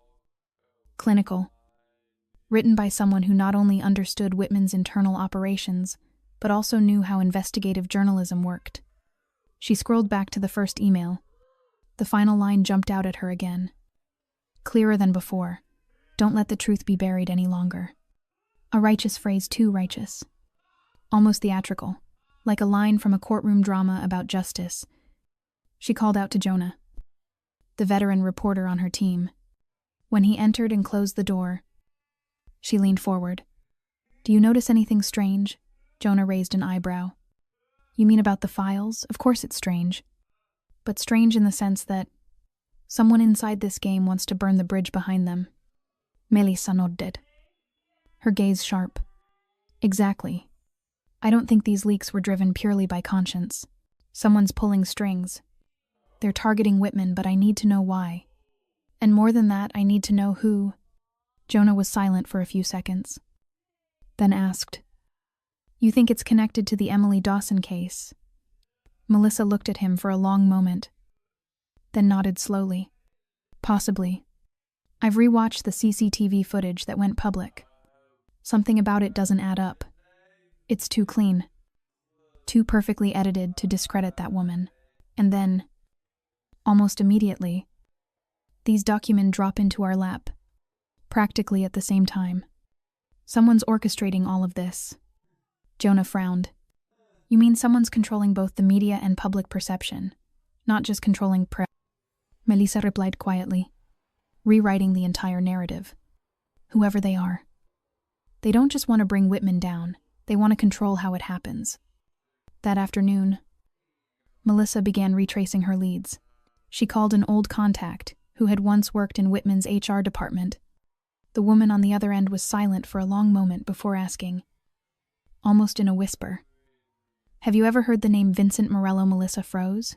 clinical, written by someone who not only understood Whitman's internal operations, but also knew how investigative journalism worked. She scrolled back to the first email. The final line jumped out at her again. Clearer than before. Don't let the truth be buried any longer. A righteous phrase, too righteous. Almost theatrical, like a line from a courtroom drama about justice. She called out to Jonah, the veteran reporter on her team. When he entered and closed the door, she leaned forward. "Do you notice anything strange?" Jonah raised an eyebrow. "You mean about the files? Of course it's strange. But strange in the sense that someone inside this game wants to burn the bridge behind them." Melissa nodded, her gaze sharp. "Exactly. I don't think these leaks were driven purely by conscience. Someone's pulling strings. They're targeting Whitman, but I need to know why. And more than that, I need to know who." Jonah was silent for a few seconds, then asked, "You think it's connected to the Emily Dawson case?" Melissa looked at him for a long moment, then nodded slowly. "Possibly. I've rewatched the CCTV footage that went public. Something about it doesn't add up. It's too clean. Too perfectly edited to discredit that woman. And then, almost immediately, these documents drop into our lap, practically at the same time. Someone's orchestrating all of this." Jonah frowned. "You mean someone's controlling both the media and public perception, not just controlling press?" Melissa replied quietly, rewriting the entire narrative. Whoever they are. They don't just want to bring Whitman down, they want to control how it happens. That afternoon, Melissa began retracing her leads. She called an old contact who had once worked in Whitman's HR department. The woman on the other end was silent for a long moment before asking, almost in a whisper, "Have you ever heard the name Vincent Morello?" Melissa froze.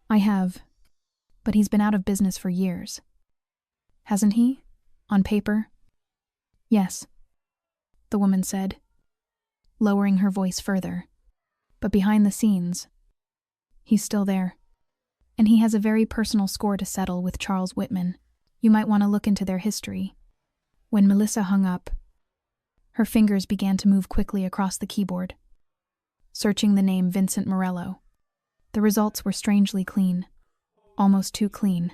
"I have, but he's been out of business for years." "Hasn't he? On paper?" "Yes," the woman said, lowering her voice further. "But behind the scenes, he's still there. And he has a very personal score to settle with Charles Whitman. You might want to look into their history." When Melissa hung up, her fingers began to move quickly across the keyboard, searching the name Vincent Morello. The results were strangely clean, almost too clean.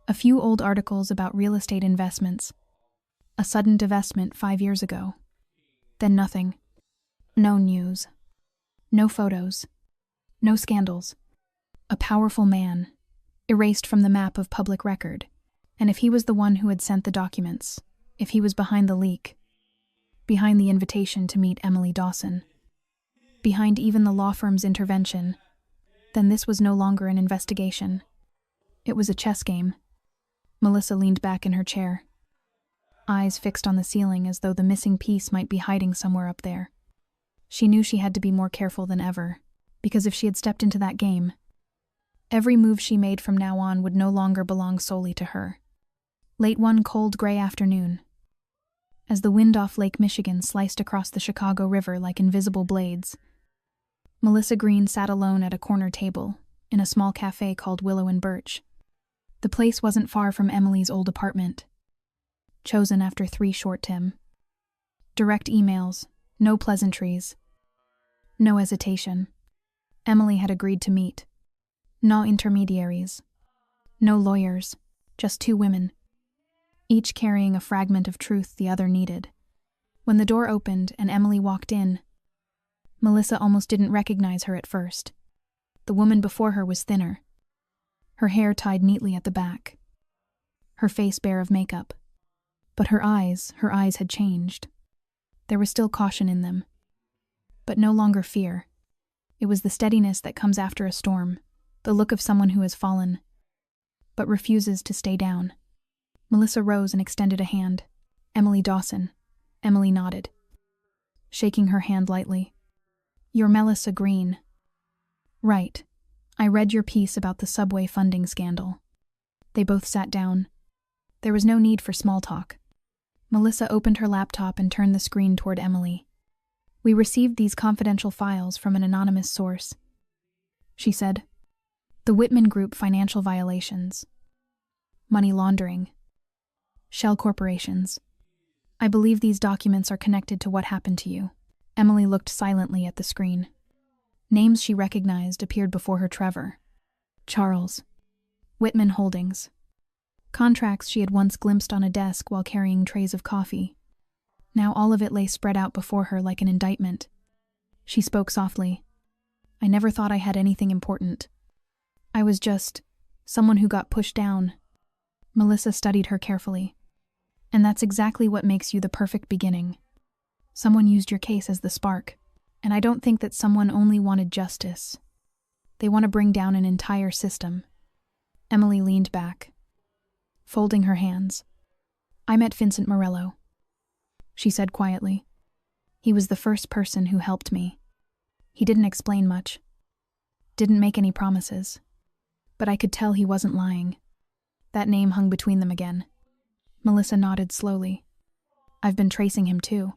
A few old articles about real estate investments, a sudden divestment 5 years ago. Then nothing. No news. No photos. No scandals. A powerful man, erased from the map of public record. And if he was the one who had sent the documents, if he was behind the leak, behind the invitation to meet Emily Dawson, behind even the law firm's intervention, then this was no longer an investigation. It was a chess game. Melissa leaned back in her chair, eyes fixed on the ceiling as though the missing piece might be hiding somewhere up there. She knew she had to be more careful than ever, because if she had stepped into that game, every move she made from now on would no longer belong solely to her. Late one cold gray afternoon, as the wind off Lake Michigan sliced across the Chicago River like invisible blades, Melissa Green sat alone at a corner table in a small cafe called Willow and Birch. The place wasn't far from Emily's old apartment, chosen after 3 short term. Direct emails, no pleasantries, no hesitation. Emily had agreed to meet. No intermediaries, no lawyers, just 2 women, each carrying a fragment of truth the other needed. When the door opened and Emily walked in, Melissa almost didn't recognize her at first. The woman before her was thinner, her hair tied neatly at the back, her face bare of makeup. But her eyes had changed. There was still caution in them, but no longer fear. It was the steadiness that comes after a storm, the look of someone who has fallen, but refuses to stay down. Melissa rose and extended a hand. "Emily Dawson." Emily nodded, shaking her hand lightly. "You're Melissa Green." "Right. I read your piece about the subway funding scandal." They both sat down. There was no need for small talk. Melissa opened her laptop and turned the screen toward Emily. "We received these confidential files from an anonymous source," she said. "The Whitman Group financial violations, money laundering, shell corporations. I believe these documents are connected to what happened to you." Emily looked silently at the screen. Names she recognized appeared before her. Trevor, Charles, Whitman Holdings. Contracts she had once glimpsed on a desk while carrying trays of coffee. Now all of it lay spread out before her like an indictment. She spoke softly. "I never thought I had anything important. I was just someone who got pushed down." Melissa studied her carefully. "And that's exactly what makes you the perfect beginning. Someone used your case as the spark, and I don't think that someone only wanted justice. They want to bring down an entire system." Emily leaned back, folding her hands. "I met Vincent Morello," she said quietly. "He was the first person who helped me. He didn't explain much, didn't make any promises, but I could tell he wasn't lying." That name hung between them again. Melissa nodded slowly. "I've been tracing him too.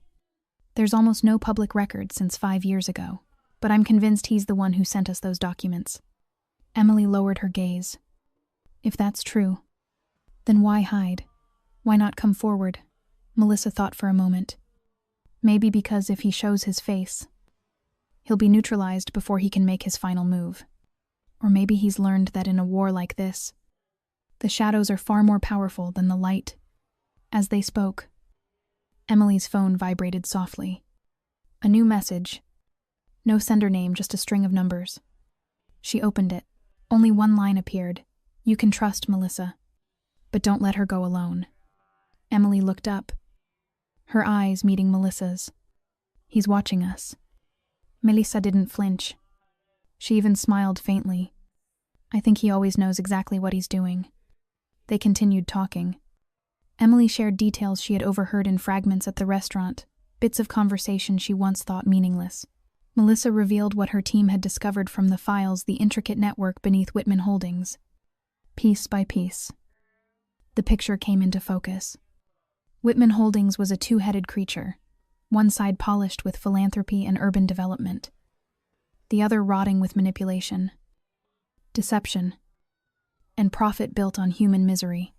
There's almost no public record since 5 years ago, but I'm convinced he's the one who sent us those documents." Emily lowered her gaze. If that's true, then why hide? Why not come forward? Melissa thought for a moment. Maybe because if he shows his face, he'll be neutralized before he can make his final move. Or maybe he's learned that in a war like this, the shadows are far more powerful than the light. As they spoke, Emily's phone vibrated softly. A new message. No sender name, just a string of numbers. She opened it. Only one line appeared. You can trust Melissa, but don't let her go alone. Emily looked up, her eyes meeting Melissa's. He's watching us. Melissa didn't flinch. She even smiled faintly. I think he always knows exactly what he's doing. They continued talking. Emily shared details she had overheard in fragments at the restaurant, bits of conversation she once thought meaningless. Melissa revealed what her team had discovered from the files, the intricate network beneath Whitman Holdings. Piece by piece, the picture came into focus. Whitman Holdings was a two-headed creature, one side polished with philanthropy and urban development, the other rotting with manipulation, deception, and profit built on human misery.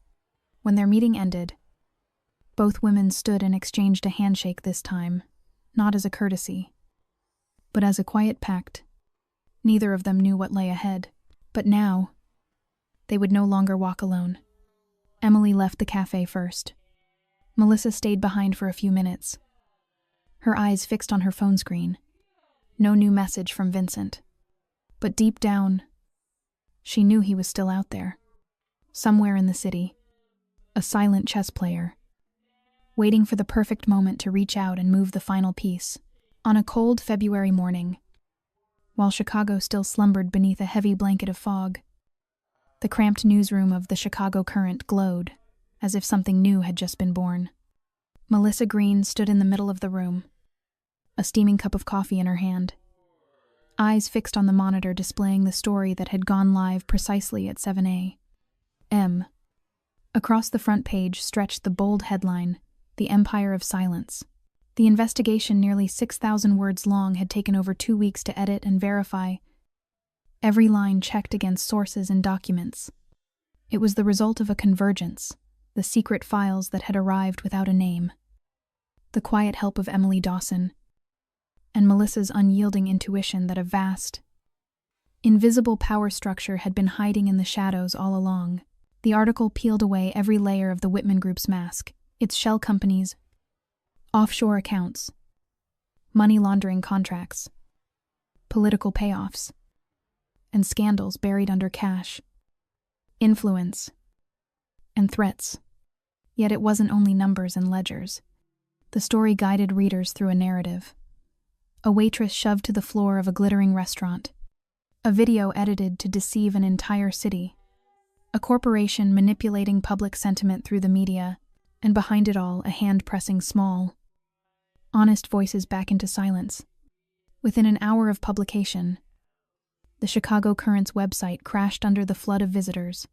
When their meeting ended, both women stood and exchanged a handshake, this time, not as a courtesy, but as a quiet pact. Neither of them knew what lay ahead, but now, they would no longer walk alone. Emily left the cafe first. Melissa stayed behind for a few minutes, her eyes fixed on her phone screen. No new message from Vincent. But deep down, she knew he was still out there, somewhere in the city, a silent chess player, waiting for the perfect moment to reach out and move the final piece. On a cold February morning, while Chicago still slumbered beneath a heavy blanket of fog, the cramped newsroom of the Chicago Current glowed, as if something new had just been born. Melissa Green stood in the middle of the room, a steaming cup of coffee in her hand, eyes fixed on the monitor displaying the story that had gone live precisely at 7 a.m. Across the front page stretched the bold headline, "The Empire of Silence." The investigation, nearly 6,000 words long, had taken over 2 weeks to edit and verify, every line checked against sources and documents. It was the result of a convergence, the secret files that had arrived without a name, the quiet help of Emily Dawson, and Melissa's unyielding intuition that a vast, invisible power structure had been hiding in the shadows all along. The article peeled away every layer of the Whitman Group's mask, its shell companies, offshore accounts, money laundering contracts, political payoffs, and scandals buried under cash, influence, and threats. Yet it wasn't only numbers and ledgers. The story guided readers through a narrative. A waitress shoved to the floor of a glittering restaurant, a video edited to deceive an entire city, a corporation manipulating public sentiment through the media, and behind it all, a hand pressing small, honest voices back into silence. Within an hour of publication, the Chicago Current's website crashed under the flood of visitors.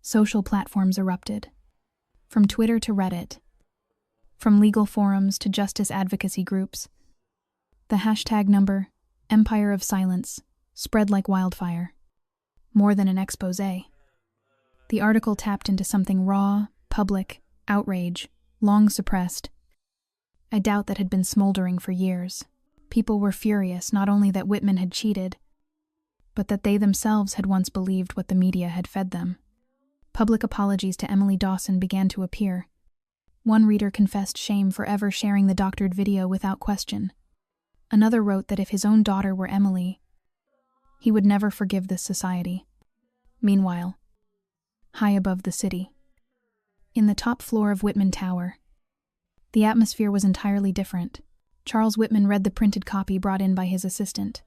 Social platforms erupted. From Twitter to Reddit, from legal forums to justice advocacy groups, the hashtag number, Empire of Silence, spread like wildfire. More than an expose. The article tapped into something raw, public, outrage, long suppressed. A doubt that had been smoldering for years. People were furious not only that Whitman had cheated, but that they themselves had once believed what the media had fed them. Public apologies to Emily Dawson began to appear. One reader confessed shame for ever sharing the doctored video without question. Another wrote that if his own daughter were Emily, he would never forgive this society. Meanwhile, high above the city, in the top floor of Whitman Tower, the atmosphere was entirely different. Charles Whitman read the printed copy brought in by his assistant.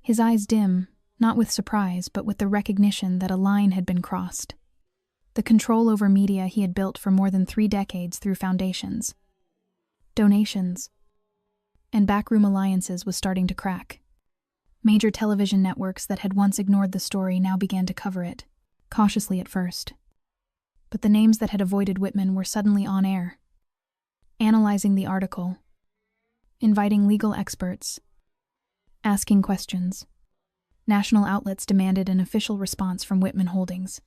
His eyes dim, not with surprise, but with the recognition that a line had been crossed. The control over media he had built for more than 3 decades through foundations, donations, and backroom alliances was starting to crack. Major television networks that had once ignored the story now began to cover it, cautiously at first. But the names that had avoided Whitman were suddenly on air, analyzing the article, inviting legal experts, asking questions. National outlets demanded an official response from Whitman Holdings.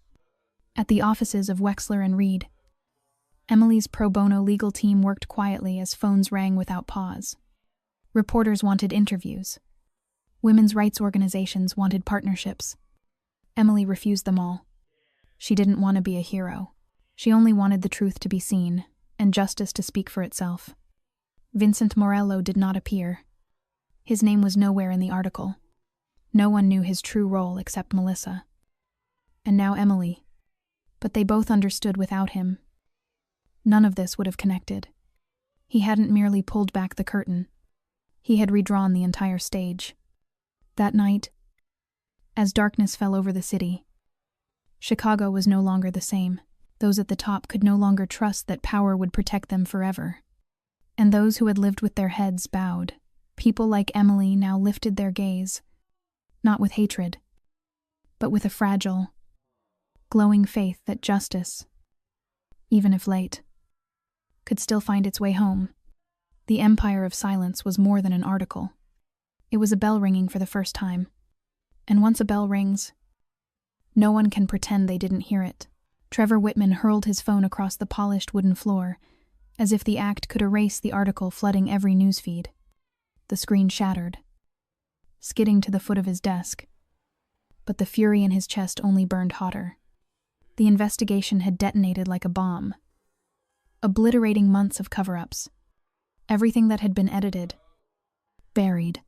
At the offices of Wexler and Reed, Emily's pro bono legal team worked quietly as phones rang without pause. Reporters wanted interviews. Women's rights organizations wanted partnerships. Emily refused them all. She didn't want to be a hero. She only wanted the truth to be seen, and justice to speak for itself. Vincent Morello did not appear. His name was nowhere in the article. No one knew his true role except Melissa. and now Emily. But they both understood without him. None of this would have connected. He hadn't merely pulled back the curtain. He had redrawn the entire stage. That night, as darkness fell over the city, Chicago was no longer the same. Those at the top could no longer trust that power would protect them forever. And those who had lived with their heads bowed. People like Emily now lifted their gaze, not with hatred, but with a fragile, glowing faith that justice, even if late, could still find its way home. The Empire of Silence was more than an article. It was a bell ringing for the first time. And once a bell rings, no one can pretend they didn't hear it. Trevor Whitman hurled his phone across the polished wooden floor, as if the act could erase the article flooding every newsfeed. The screen shattered, skidding to the foot of his desk. But the fury in his chest only burned hotter. The investigation had detonated like a bomb, obliterating months of cover-ups. Everything that had been edited, buried,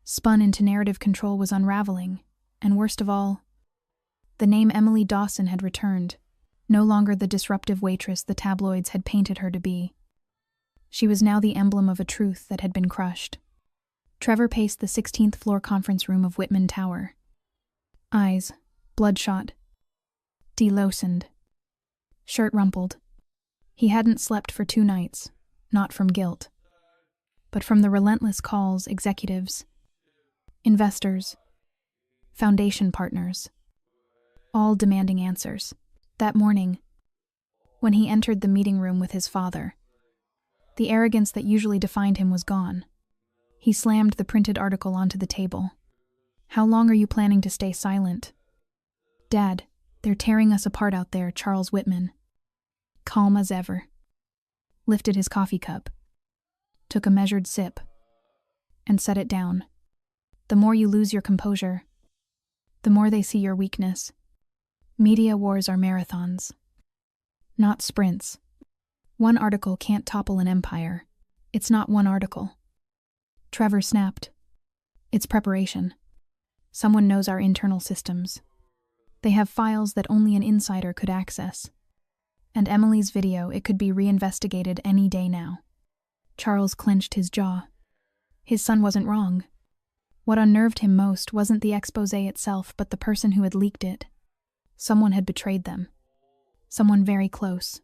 spun into narrative control was unraveling, and worst of all, the name Emily Dawson had returned, no longer the disruptive waitress the tabloids had painted her to be. She was now the emblem of a truth that had been crushed. Trevor paced the 16th floor conference room of Whitman Tower. Eyes, bloodshot, de-loosened, shirt rumpled. He hadn't slept for 2 nights, not from guilt, but from the relentless calls executives, investors, foundation partners, all demanding answers. That morning, when he entered the meeting room with his father, the arrogance that usually defined him was gone. He slammed the printed article onto the table. "How long are you planning to stay silent?" "Dad, they're tearing us apart out there," Charles Whitman, calm as ever, lifted his coffee cup, took a measured sip, and set it down. "The more you lose your composure, the more they see your weakness. Media wars are marathons, not sprints. One article can't topple an empire. It's not one article." Trevor snapped. "It's preparation. Someone knows our internal systems. They have files that only an insider could access. And Emily's video, it could be reinvestigated any day now." Charles clenched his jaw. His son wasn't wrong. What unnerved him most wasn't the exposé itself, but the person who had leaked it. Someone had betrayed them. Someone very close.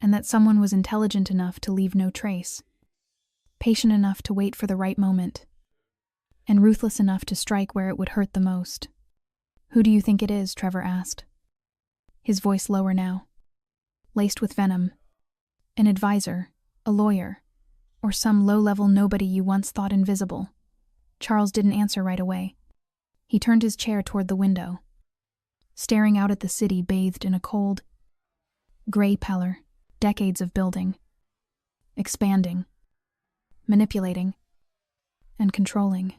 And that someone was intelligent enough to leave no trace. Patient enough to wait for the right moment. And ruthless enough to strike where it would hurt the most. "Who do you think it is?" Trevor asked, his voice lower now, laced with venom. "An advisor, a lawyer, or some low-level nobody you once thought invisible?" Charles didn't answer right away. He turned his chair toward the window, staring out at the city bathed in a cold, gray pallor. Decades of building, expanding, manipulating, and controlling.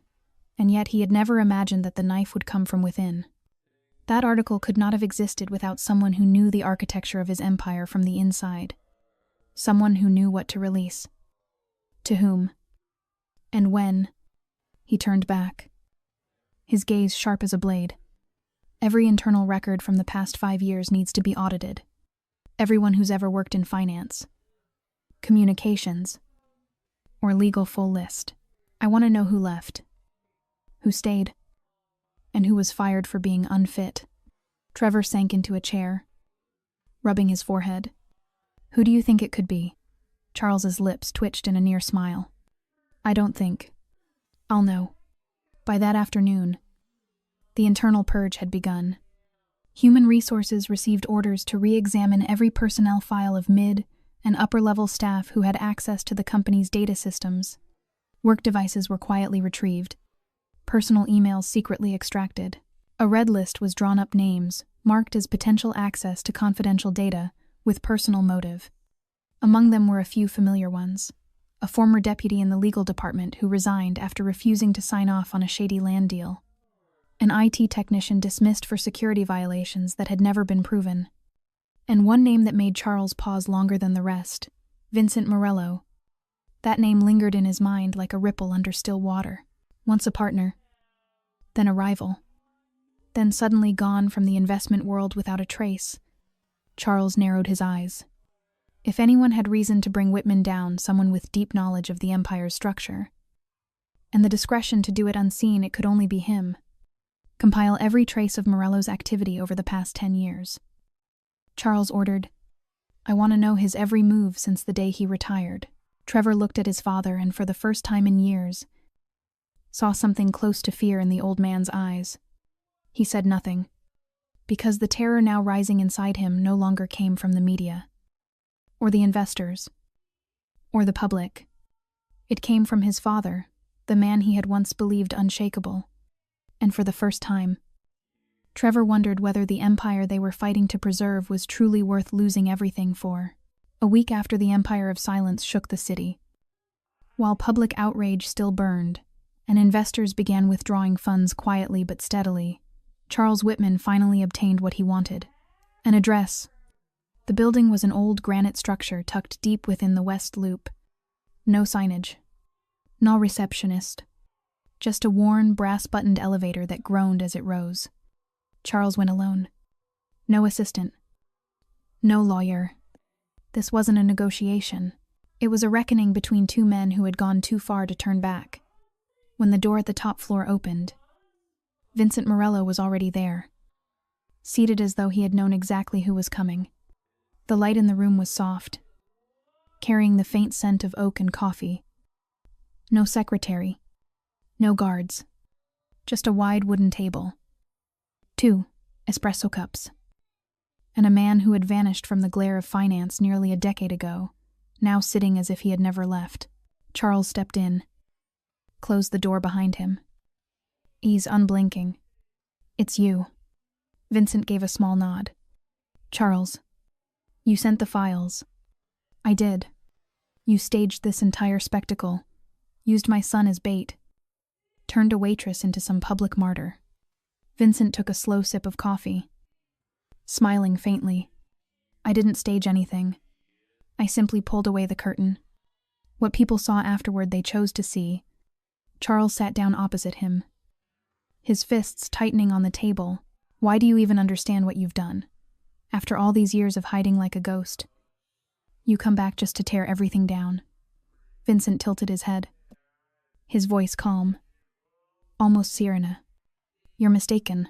And yet he had never imagined that the knife would come from within. That article could not have existed without someone who knew the architecture of his empire from the inside. Someone who knew what to release. To whom? And when? He turned back, his gaze sharp as a blade. Every internal record from the past 5 years needs to be audited. Everyone who's ever worked in finance, communications, or legal, full list. I want to know who left, who stayed, and who was fired for being unfit. Trevor sank into a chair, rubbing his forehead. "Who do you think it could be?" Charles's lips twitched in a near smile. "I don't think. I'll know." By that afternoon, the internal purge had begun. Human Resources received orders to re-examine every personnel file of mid- and upper-level staff who had access to the company's data systems. Work devices were quietly retrieved, personal emails secretly extracted. A red list was drawn up, names marked as potential access to confidential data with personal motive. Among them were a few familiar ones. A former deputy in the legal department who resigned after refusing to sign off on a shady land deal. An IT technician dismissed for security violations that had never been proven. And one name that made Charles pause longer than the rest, Vincent Morello. That name lingered in his mind like a ripple under still water. Once a partner, then a rival, then suddenly gone from the investment world without a trace. Charles narrowed his eyes. If anyone had reason to bring Whitman down, someone with deep knowledge of the empire's structure, and the discretion to do it unseen, it could only be him. Compile every trace of Morello's activity over the past 10 years. Charles ordered, I want to know his every move since the day he retired. Trevor looked at his father and for the first time in years, saw something close to fear in the old man's eyes. He said nothing, because the terror now rising inside him no longer came from the media, or the investors, or the public. It came from his father, the man he had once believed unshakable. And for the first time, Trevor wondered whether the empire they were fighting to preserve was truly worth losing everything for. A week after the Empire of Silence shook the city, while public outrage still burned, and investors began withdrawing funds quietly but steadily, Charles Whitman finally obtained what he wanted: an address. The building was an old granite structure tucked deep within the West Loop. No signage. No receptionist. Just a worn, brass-buttoned elevator that groaned as it rose. Charles went alone. No assistant. No lawyer. This wasn't a negotiation. It was a reckoning between two men who had gone too far to turn back. When the door at the top floor opened, Vincent Morello was already there, seated as though he had known exactly who was coming. The light in the room was soft, carrying the faint scent of oak and coffee. No secretary. No guards. Just a wide wooden table. 2 espresso cups. And a man who had vanished from the glare of finance nearly a decade ago, now sitting as if he had never left. Charles stepped in, closed the door behind him. He's unblinking. It's you. Vincent gave a small nod. Charles, you sent the files. I did. You staged this entire spectacle, used my son as bait, turned a waitress into some public martyr. Vincent took a slow sip of coffee, smiling faintly. I didn't stage anything. I simply pulled away the curtain. What people saw afterward they chose to see. Charles sat down opposite him, his fists tightening on the table. Why do you even understand what you've done? After all these years of hiding like a ghost, you come back just to tear everything down. Vincent tilted his head, his voice calm, almost serene. You're mistaken.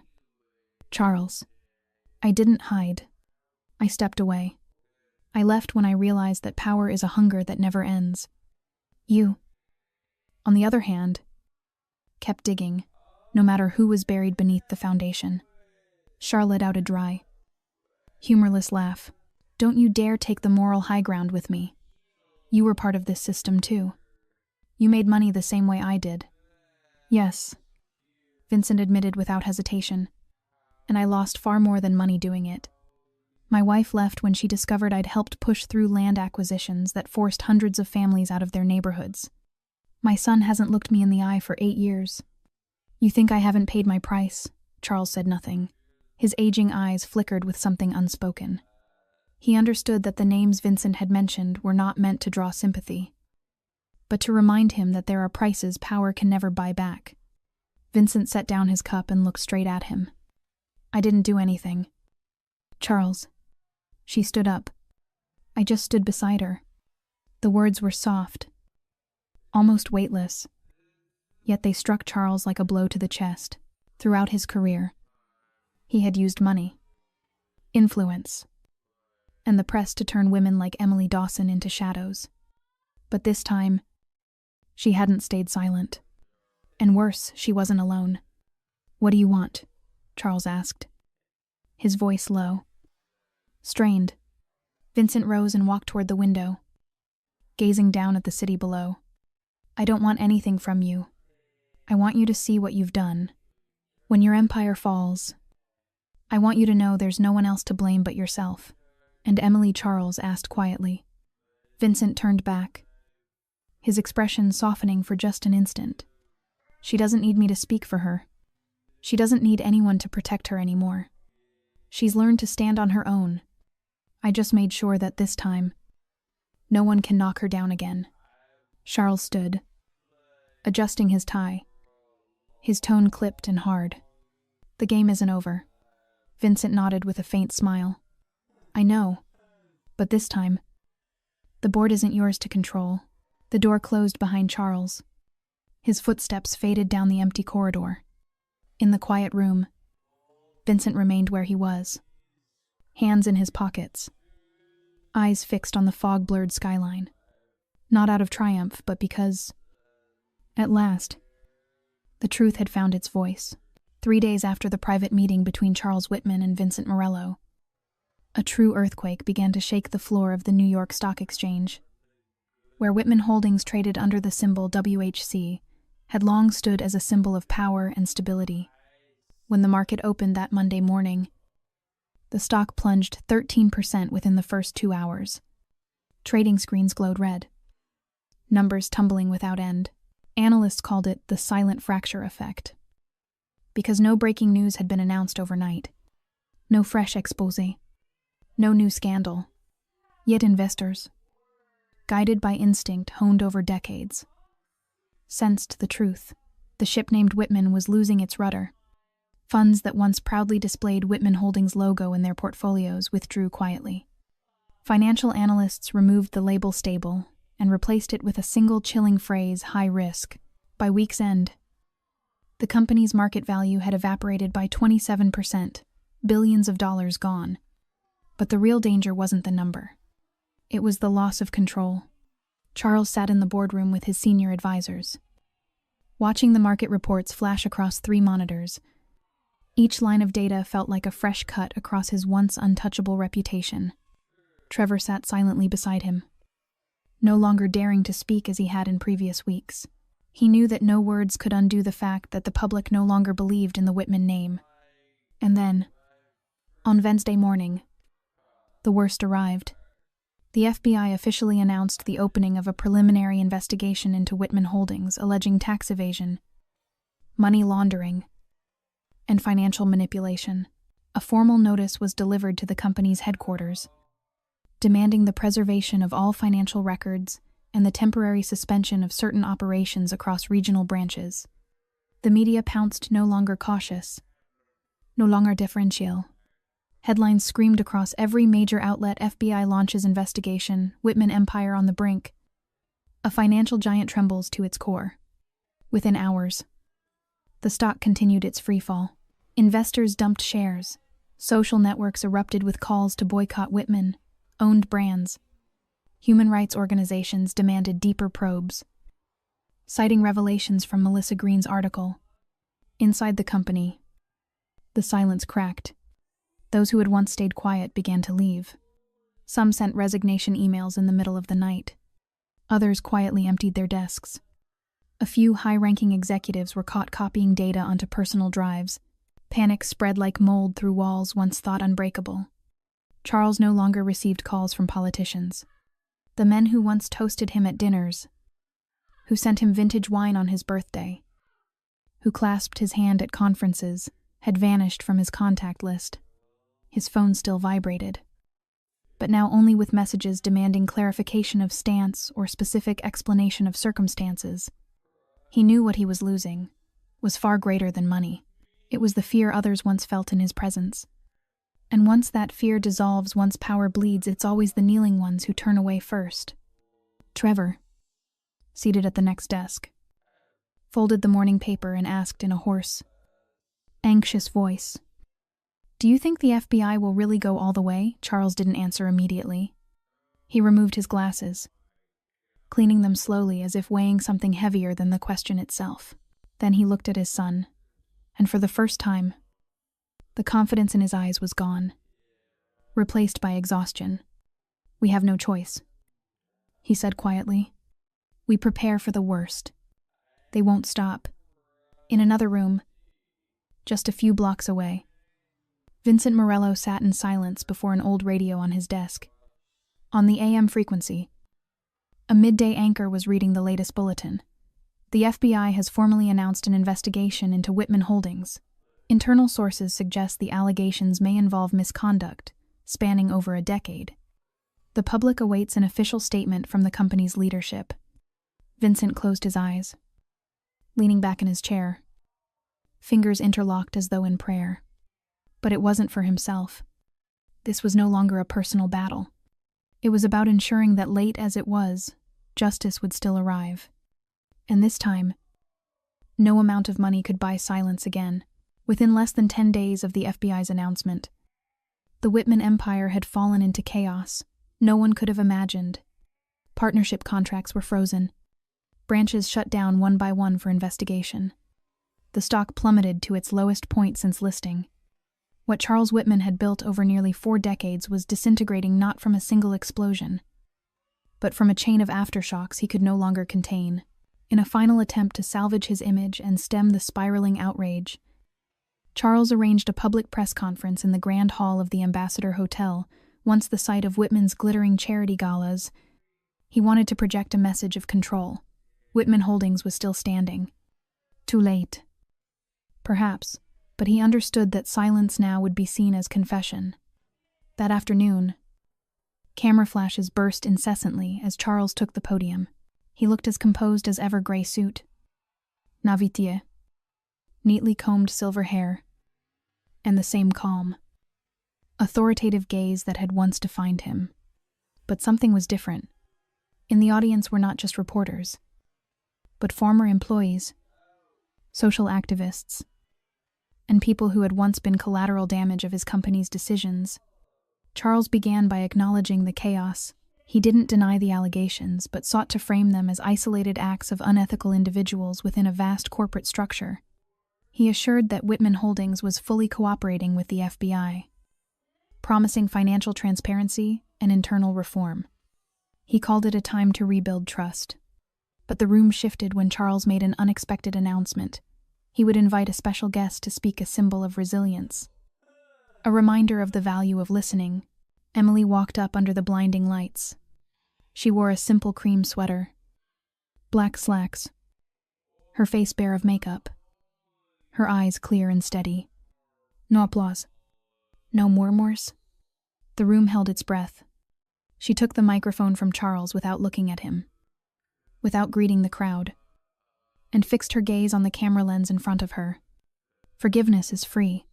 Charles, I didn't hide. I stepped away. I left when I realized that power is a hunger that never ends. You, on the other hand, kept digging, no matter who was buried beneath the foundation. Char let out a dry, humorless laugh. Don't you dare take the moral high ground with me. You were part of this system too. You made money the same way I did. Yes, Vincent admitted without hesitation, and I lost far more than money doing it. My wife left when she discovered I'd helped push through land acquisitions that forced hundreds of families out of their neighborhoods. My son hasn't looked me in the eye for 8 years. You think I haven't paid my price? Charles said nothing. His aging eyes flickered with something unspoken. He understood that the names Vincent had mentioned were not meant to draw sympathy, but to remind him that there are prices power can never buy back. Vincent set down his cup and looked straight at him. I didn't do anything. Charles. She stood up. I just stood beside her. The words were soft, almost weightless, yet they struck Charles like a blow to the chest. Throughout his career, he had used money, influence, and the press to turn women like Emily Dawson into shadows. But this time, she hadn't stayed silent. And worse, she wasn't alone. What do you want? Charles asked, his voice low, strained. Vincent rose and walked toward the window, gazing down at the city below. I don't want anything from you. I want you to see what you've done. When your empire falls, I want you to know there's no one else to blame but yourself. And Emily, Charles asked quietly. Vincent turned back, his expression softening for just an instant. She doesn't need me to speak for her. She doesn't need anyone to protect her anymore. She's learned to stand on her own. I just made sure that this time, no one can knock her down again. Charles stood, adjusting his tie, his tone clipped and hard. The game isn't over. Vincent nodded with a faint smile. I know. But this time, the board isn't yours to control. The door closed behind Charles. His footsteps faded down the empty corridor. In the quiet room, Vincent remained where he was, hands in his pockets, eyes fixed on the fog-blurred skyline. Not out of triumph, but because, at last, the truth had found its voice. 3 days after the private meeting between Charles Whitman and Vincent Morello, a true earthquake began to shake the floor of the New York Stock Exchange. Where Whitman Holdings traded under the symbol WHC had long stood as a symbol of power and stability. When the market opened that Monday morning, the stock plunged 13% within the first 2 hours. Trading screens glowed red, numbers tumbling without end. Analysts called it the silent fracture effect, because no breaking news had been announced overnight. No fresh exposé. No new scandal. Yet investors, guided by instinct honed over decades, sensed the truth. The ship named Whitman was losing its rudder. Funds that once proudly displayed Whitman Holdings' logo in their portfolios withdrew quietly. Financial analysts removed the label stable and replaced it with a single chilling phrase, high risk. By week's end, the company's market value had evaporated by 27%, billions of dollars gone. But the real danger wasn't the number. It was the loss of control. Charles sat in the boardroom with his senior advisors, watching the market reports flash across 3 monitors. Each line of data felt like a fresh cut across his once untouchable reputation. Trevor sat silently beside him, no longer daring to speak as he had in previous weeks. He knew that no words could undo the fact that the public no longer believed in the Whitman name. And then, on Wednesday morning, the worst arrived. The FBI officially announced the opening of a preliminary investigation into Whitman Holdings, alleging tax evasion, money laundering, and financial manipulation. A formal notice was delivered to the company's headquarters, demanding the preservation of all financial records and the temporary suspension of certain operations across regional branches. The media pounced, no longer cautious, no longer deferential. Headlines screamed across every major outlet: FBI launches investigation, Whitman empire on the brink. A financial giant trembles to its core. Within hours, the stock continued its freefall. Investors dumped shares. Social networks erupted with calls to boycott Whitman-owned brands. Human rights organizations demanded deeper probes, citing revelations from Melissa Green's article. Inside the company, the silence cracked. Those who had once stayed quiet began to leave. Some sent resignation emails in the middle of the night. Others quietly emptied their desks. A few high-ranking executives were caught copying data onto personal drives. Panic spread like mold through walls once thought unbreakable. Charles no longer received calls from politicians. The men who once toasted him at dinners, who sent him vintage wine on his birthday, who clasped his hand at conferences, had vanished from his contact list. His phone still vibrated, but now only with messages demanding clarification of stance or specific explanation of circumstances. He knew what he was losing was far greater than money. It was the fear others once felt in his presence. And once that fear dissolves, once power bleeds, it's always the kneeling ones who turn away first. Trevor, seated at the next desk, folded the morning paper and asked in a hoarse, anxious voice, "Do you think the FBI will really go all the way?" Charles didn't answer immediately. He removed his glasses, cleaning them slowly as if weighing something heavier than the question itself. Then he looked at his son, and for the first time, the confidence in his eyes was gone, replaced by exhaustion. "We have no choice," he said quietly. "We prepare for the worst. They won't stop." In another room, just a few blocks away, Vincent Morello sat in silence before an old radio on his desk. On the AM frequency, a midday anchor was reading the latest bulletin. The FBI has formally announced an investigation into Whitman Holdings. Internal sources suggest the allegations may involve misconduct, spanning over a decade. The public awaits an official statement from the company's leadership. Vincent closed his eyes, leaning back in his chair. fingers interlocked as though in prayer. But it wasn't for himself. This was no longer a personal battle. It was about ensuring that, late as it was, justice would still arrive. And this time, no amount of money could buy silence again. Within less than 10 days of the FBI's announcement, the Whitman empire had fallen into chaos no one could have imagined. Partnership contracts were frozen. Branches shut down one by one for investigation. The stock plummeted to its lowest point since listing. What Charles Whitman had built over nearly 4 decades was disintegrating not from a single explosion, but from a chain of aftershocks he could no longer contain. In a final attempt to salvage his image and stem the spiraling outrage, Charles arranged a public press conference in the Grand Hall of the Ambassador Hotel, once the site of Whitman's glittering charity galas. He wanted to project a message of control. Whitman Holdings was still standing. Too late. Perhaps, but he understood that silence now would be seen as confession. That afternoon, camera flashes burst incessantly as Charles took the podium. He looked as composed as ever, gray suit, navitier, neatly combed silver hair, and the same calm, authoritative gaze that had once defined him. But something was different. In the audience were not just reporters, but former employees, social activists, and people who had once been collateral damage of his company's decisions. Charles began by acknowledging the chaos. He didn't deny the allegations, but sought to frame them as isolated acts of unethical individuals within a vast corporate structure. He assured that Whitman Holdings was fully cooperating with the FBI, promising financial transparency and internal reform. He called it a time to rebuild trust. But the room shifted when Charles made an unexpected announcement. He would invite a special guest to speak, a symbol of resilience, a reminder of the value of listening. Emily walked up under the blinding lights. She wore a simple cream sweater, black slacks, her face bare of makeup, her eyes clear and steady. No applause. No murmurs. The room held its breath. She took the microphone from Charles without looking at him, without greeting the crowd, and fixed her gaze on the camera lens in front of her. "Forgiveness is free,"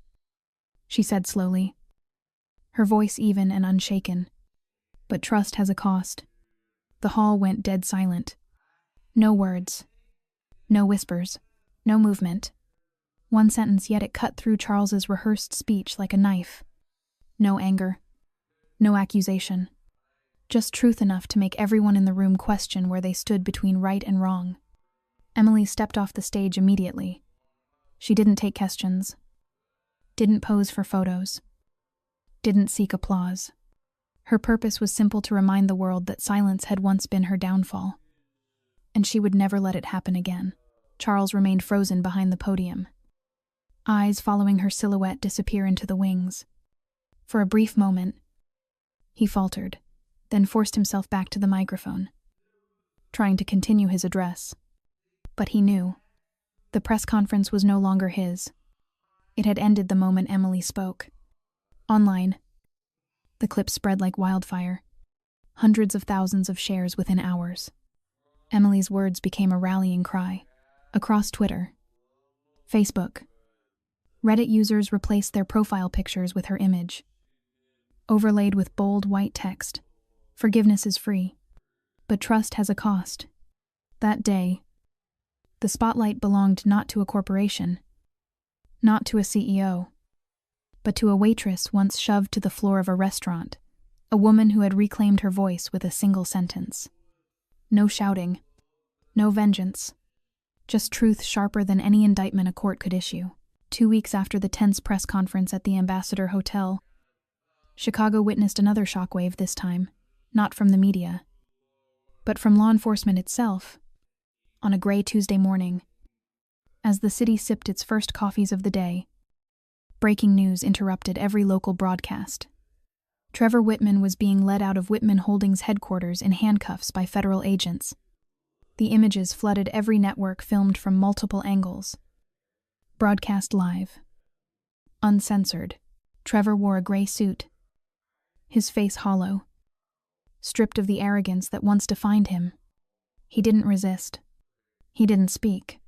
she said slowly, her voice even and unshaken. "But trust has a cost." The hall went dead silent. No words, no whispers, no movement. One sentence, yet it cut through Charles's rehearsed speech like a knife. No anger, no accusation, just truth enough to make everyone in the room question where they stood between right and wrong. Emily stepped off the stage immediately. She didn't take questions, didn't pose for photos, didn't seek applause. Her purpose was simple: to remind the world that silence had once been her downfall, and she would never let it happen again. Charles remained frozen behind the podium, eyes following her silhouette disappear into the wings. For a brief moment, he faltered, then forced himself back to the microphone, trying to continue his address. But he knew. The press conference was no longer his. It had ended the moment Emily spoke. Online, the clip spread like wildfire. Hundreds of thousands of shares within hours. Emily's words became a rallying cry. Across Twitter, Facebook, Reddit users replaced their profile pictures with her image, overlaid with bold white text. "Forgiveness is free, but trust has a cost." That day, the spotlight belonged not to a corporation, not to a CEO, but to a waitress once shoved to the floor of a restaurant, a woman who had reclaimed her voice with a single sentence. No shouting, no vengeance, just truth sharper than any indictment a court could issue. 2 weeks after the tense press conference at the Ambassador Hotel, Chicago witnessed another shockwave, this time not from the media, but from law enforcement itself. On a gray Tuesday morning, as the city sipped its first coffees of the day, breaking news interrupted every local broadcast. Trevor Whitman was being led out of Whitman Holdings headquarters in handcuffs by federal agents. The images flooded every network, filmed from multiple angles, broadcast live, uncensored. Trevor wore a gray suit, his face hollow, stripped of the arrogance that once defined him. He didn't resist. He didn't speak.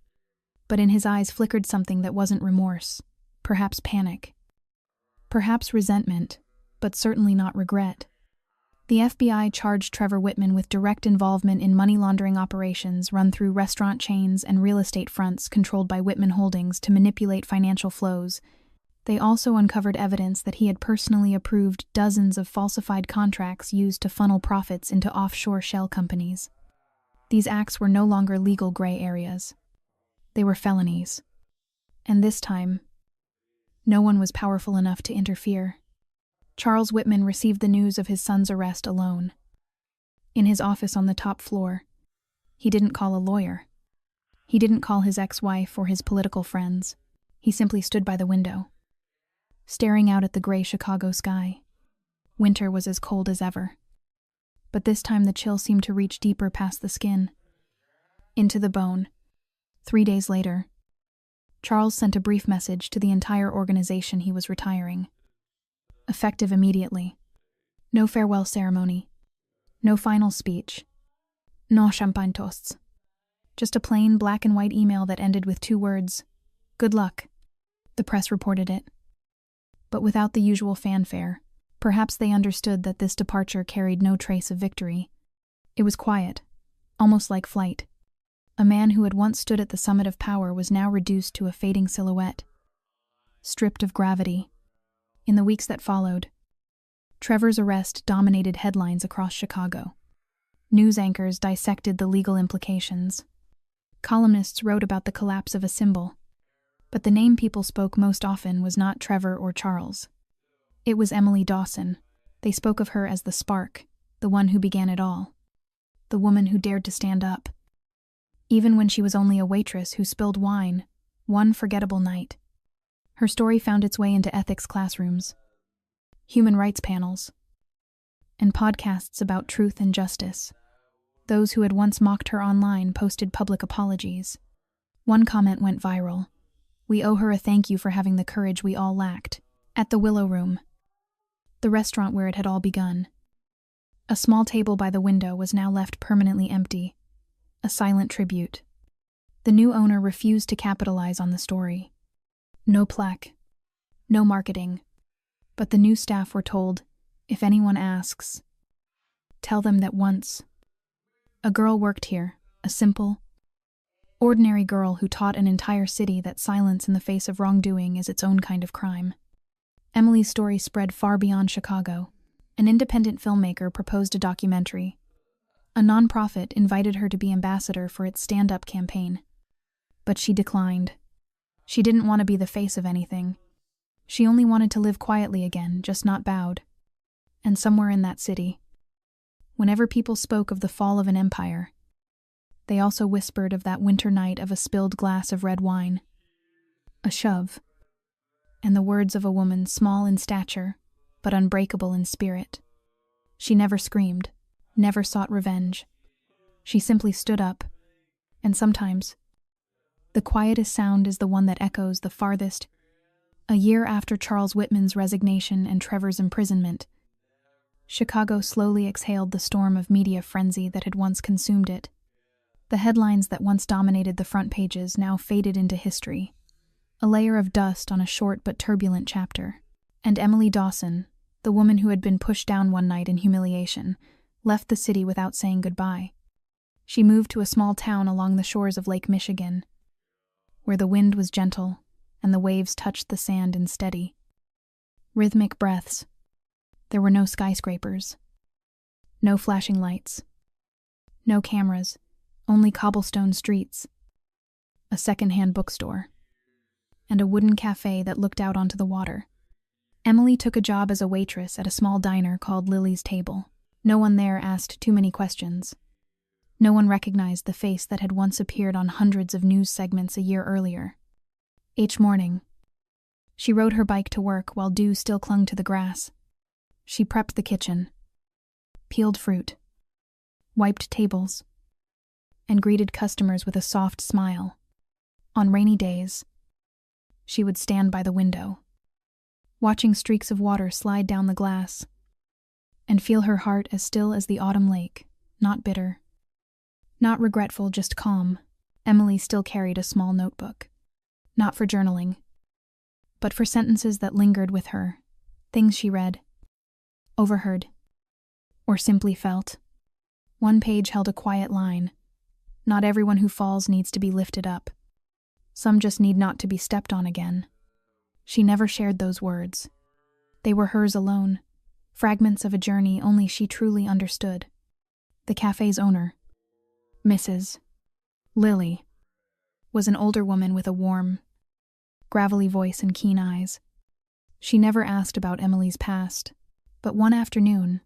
but in his eyes flickered something that wasn't remorse, perhaps panic, perhaps resentment, but certainly not regret. The FBI charged Trevor Whitman with direct involvement in money laundering operations run through restaurant chains and real estate fronts controlled by Whitman Holdings to manipulate financial flows. They also uncovered evidence that he had personally approved dozens of falsified contracts used to funnel profits into offshore shell companies. These acts were no longer legal gray areas. They were felonies. And this time, no one was powerful enough to interfere. Charles Whitman received the news of his son's arrest alone. In his office on the top floor, he didn't call a lawyer. He didn't call his ex-wife or his political friends. He simply stood by the window, staring out at the gray Chicago sky. Winter was as cold as ever. But this time the chill seemed to reach deeper past the skin, into the bone. 3 days later, Charles sent a brief message to the entire organization he was retiring. Effective immediately. No farewell ceremony. No final speech. No champagne toasts. Just a plain black and white email that ended with 2 words. Good luck. The press reported it. But without the usual fanfare, perhaps they understood that this departure carried no trace of victory. It was quiet, almost like flight. A man who had once stood at the summit of power was now reduced to a fading silhouette, stripped of gravity. In the weeks that followed, Trevor's arrest dominated headlines across Chicago. News anchors dissected the legal implications. Columnists wrote about the collapse of a symbol. But the name people spoke most often was not Trevor or Charles. It was Emily Dawson. They spoke of her as the spark, the one who began it all. The woman who dared to stand up. Even when she was only a waitress who spilled wine, one forgettable night. Her story found its way into ethics classrooms, human rights panels, and podcasts about truth and justice. Those who had once mocked her online posted public apologies. One comment went viral. We owe her a thank you for having the courage we all lacked. At the Willow Room, the restaurant where it had all begun. A small table by the window was now left permanently empty, a silent tribute. The new owner refused to capitalize on the story. No plaque, no marketing. But the new staff were told, if anyone asks, tell them that once a girl worked here, a simple, ordinary girl who taught an entire city that silence in the face of wrongdoing is its own kind of crime. Emily's story spread far beyond Chicago. An independent filmmaker proposed a documentary. A nonprofit invited her to be ambassador for its stand-up campaign. But she declined. She didn't want to be the face of anything. She only wanted to live quietly again, just not bowed. And somewhere in that city, whenever people spoke of the fall of an empire, they also whispered of that winter night of a spilled glass of red wine, a shove, and the words of a woman small in stature, but unbreakable in spirit. She never screamed, never sought revenge. She simply stood up, and sometimes, the quietest sound is the one that echoes the farthest. A year after Charles Whitman's resignation and Trevor's imprisonment, Chicago slowly exhaled the storm of media frenzy that had once consumed it. The headlines that once dominated the front pages now faded into history, a layer of dust on a short but turbulent chapter. And Emily Dawson, the woman who had been pushed down one night in humiliation, left the city without saying goodbye. She moved to a small town along the shores of Lake Michigan, where the wind was gentle and the waves touched the sand in steady, rhythmic breaths. There were no skyscrapers, no flashing lights, no cameras, only cobblestone streets, a second-hand bookstore, and a wooden cafe that looked out onto the water. Emily took a job as a waitress at a small diner called Lily's Table. No one there asked too many questions. No one recognized the face that had once appeared on hundreds of news segments a year earlier. Each morning, she rode her bike to work while dew still clung to the grass. She prepped the kitchen, peeled fruit, wiped tables, and greeted customers with a soft smile. On rainy days, she would stand by the window, watching streaks of water slide down the glass, and feel her heart as still as the autumn lake, not bitter, not regretful, just calm. Emily still carried a small notebook. Not for journaling, but for sentences that lingered with her, things she read, overheard, or simply felt. One page held a quiet line. Not everyone who falls needs to be lifted up. Some just need not to be stepped on again. She never shared those words. They were hers alone, fragments of a journey only she truly understood. The cafe's owner, Mrs. Lily, was an older woman with a warm, gravelly voice and keen eyes. She never asked about Emily's past, but one afternoon,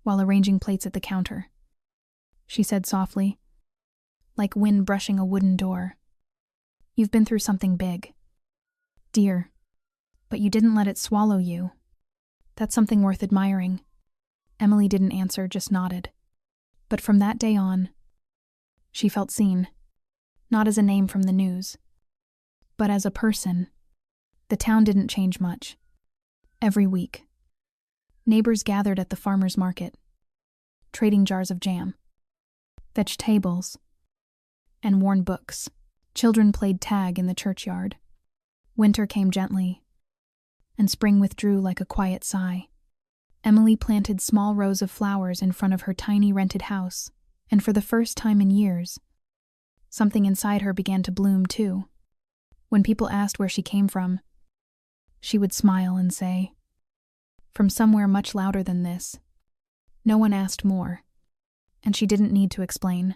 while arranging plates at the counter, she said softly, like wind brushing a wooden door, "You've been through something big, dear, but you didn't let it swallow you. That's something worth admiring." Emily didn't answer, just nodded. But from that day on, she felt seen, not as a name from the news, but as a person. The town didn't change much. Every week, neighbors gathered at the farmer's market, trading jars of jam, vegetables, and worn books. Children played tag in the churchyard. Winter came gently, and spring withdrew like a quiet sigh. Emily planted small rows of flowers in front of her tiny rented house, and for the first time in years, something inside her began to bloom too. When people asked where she came from, she would smile and say, "From somewhere much louder than this." No one asked more, and she didn't need to explain,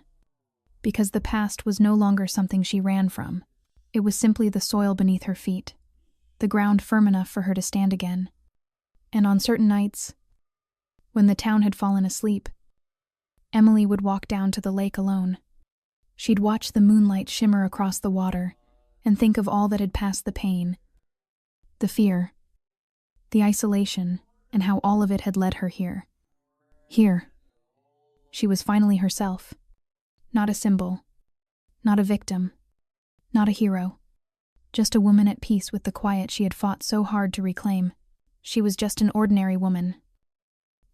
because the past was no longer something she ran from. It was simply the soil beneath her feet, the ground firm enough for her to stand again. And on certain nights, when the town had fallen asleep, Emily would walk down to the lake alone. She'd watch the moonlight shimmer across the water and think of all that had passed, the pain, the fear, the isolation, and how all of it had led her here. Here, she was finally herself. Not a symbol, not a victim, not a hero. Just a woman at peace with the quiet she had fought so hard to reclaim. She was just an ordinary woman,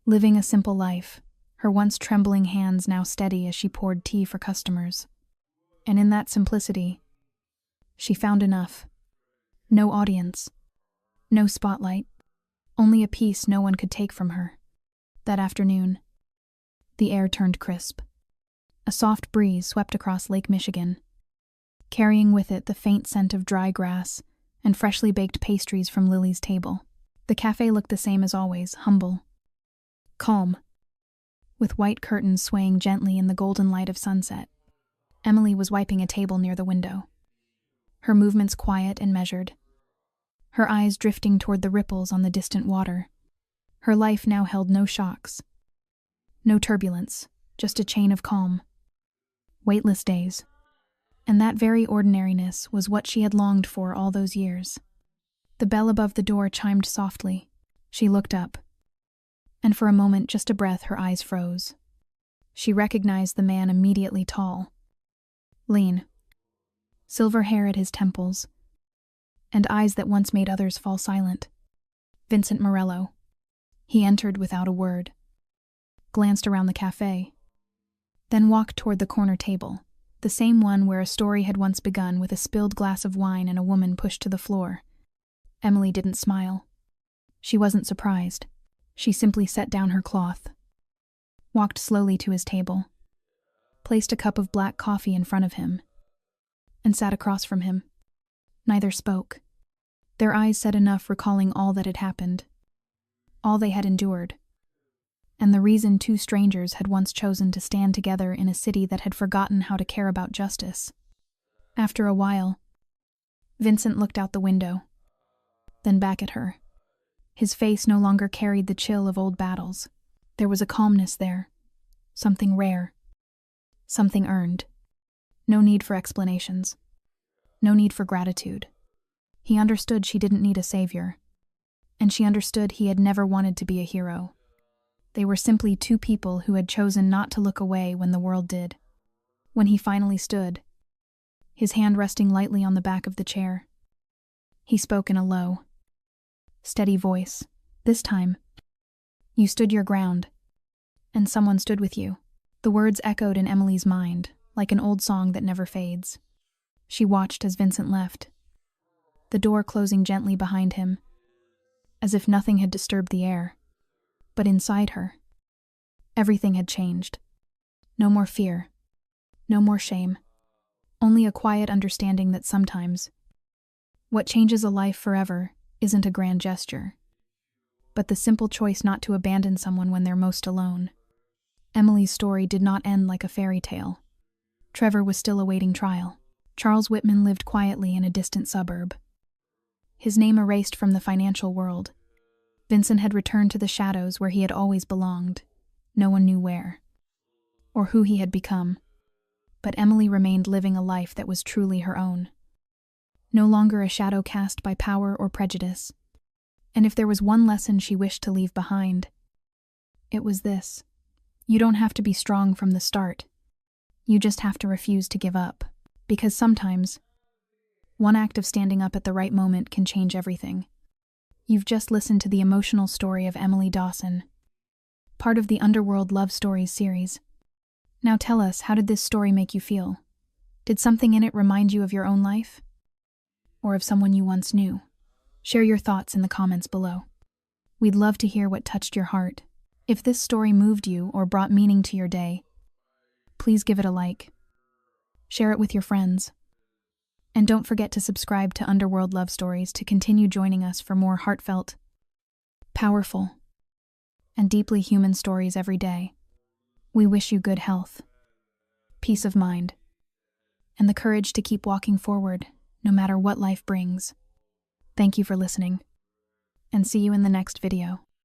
living a simple life, her once trembling hands now steady as she poured tea for customers. And in that simplicity, she found enough. No audience, no spotlight, only a peace no one could take from her. That afternoon, the air turned crisp. A soft breeze swept across Lake Michigan, carrying with it the faint scent of dry grass and freshly baked pastries from Lily's table. The cafe looked the same as always, humble, calm, with white curtains swaying gently in the golden light of sunset. Emily was wiping a table near the window, her movements quiet and measured, her eyes drifting toward the ripples on the distant water. Her life now held no shocks, no turbulence, just a chain of calm, weightless days. And that very ordinariness was what she had longed for all those years. The bell above the door chimed softly. She looked up, and for a moment, just a breath, her eyes froze. She recognized the man immediately, tall, lean, silver hair at his temples, and eyes that once made others fall silent. Vincent Morello. He entered without a word, glanced around the cafe, then walked toward the corner table, the same one where a story had once begun with a spilled glass of wine and a woman pushed to the floor. Emily didn't smile. She wasn't surprised. She simply set down her cloth, walked slowly to his table, placed a cup of black coffee in front of him, and sat across from him. Neither spoke. Their eyes said enough, recalling all that had happened, all they had endured, and the reason two strangers had once chosen to stand together in a city that had forgotten how to care about justice. After a while, Vincent looked out the window, then back at her. His face no longer carried the chill of old battles. There was a calmness there, something rare, something earned. No need for explanations, no need for gratitude. He understood she didn't need a savior, and she understood he had never wanted to be a hero. They were simply two people who had chosen not to look away when the world did. When he finally stood, his hand resting lightly on the back of the chair, he spoke in a low, steady voice. This time, you stood your ground, and someone stood with you. The words echoed in Emily's mind, like an old song that never fades. She watched as Vincent left, the door closing gently behind him, as if nothing had disturbed the air. But inside her, everything had changed. No more fear, no more shame, only a quiet understanding that sometimes what changes a life forever isn't a grand gesture, but the simple choice not to abandon someone when they're most alone. Emily's story did not end like a fairy tale. Trevor was still awaiting trial. Charles Whitman lived quietly in a distant suburb, his name erased from the financial world. Vincent had returned to the shadows where he had always belonged. No one knew where, or who he had become, but Emily remained living a life that was truly her own. No longer a shadow cast by power or prejudice. And if there was one lesson she wished to leave behind, it was this: you don't have to be strong from the start. You just have to refuse to give up. Because sometimes, one act of standing up at the right moment can change everything. You've just listened to the emotional story of Emily Dawson, part of the Underworld Love Stories series. Now tell us, how did this story make you feel? Did something in it remind you of your own life? Or of someone you once knew? Share your thoughts in the comments below. We'd love to hear what touched your heart. If this story moved you or brought meaning to your day, please give it a like. Share it with your friends. And don't forget to subscribe to Underworld Love Stories to continue joining us for more heartfelt, powerful, and deeply human stories every day. We wish you good health, peace of mind, and the courage to keep walking forward no matter what life brings. Thank you for listening, and see you in the next video.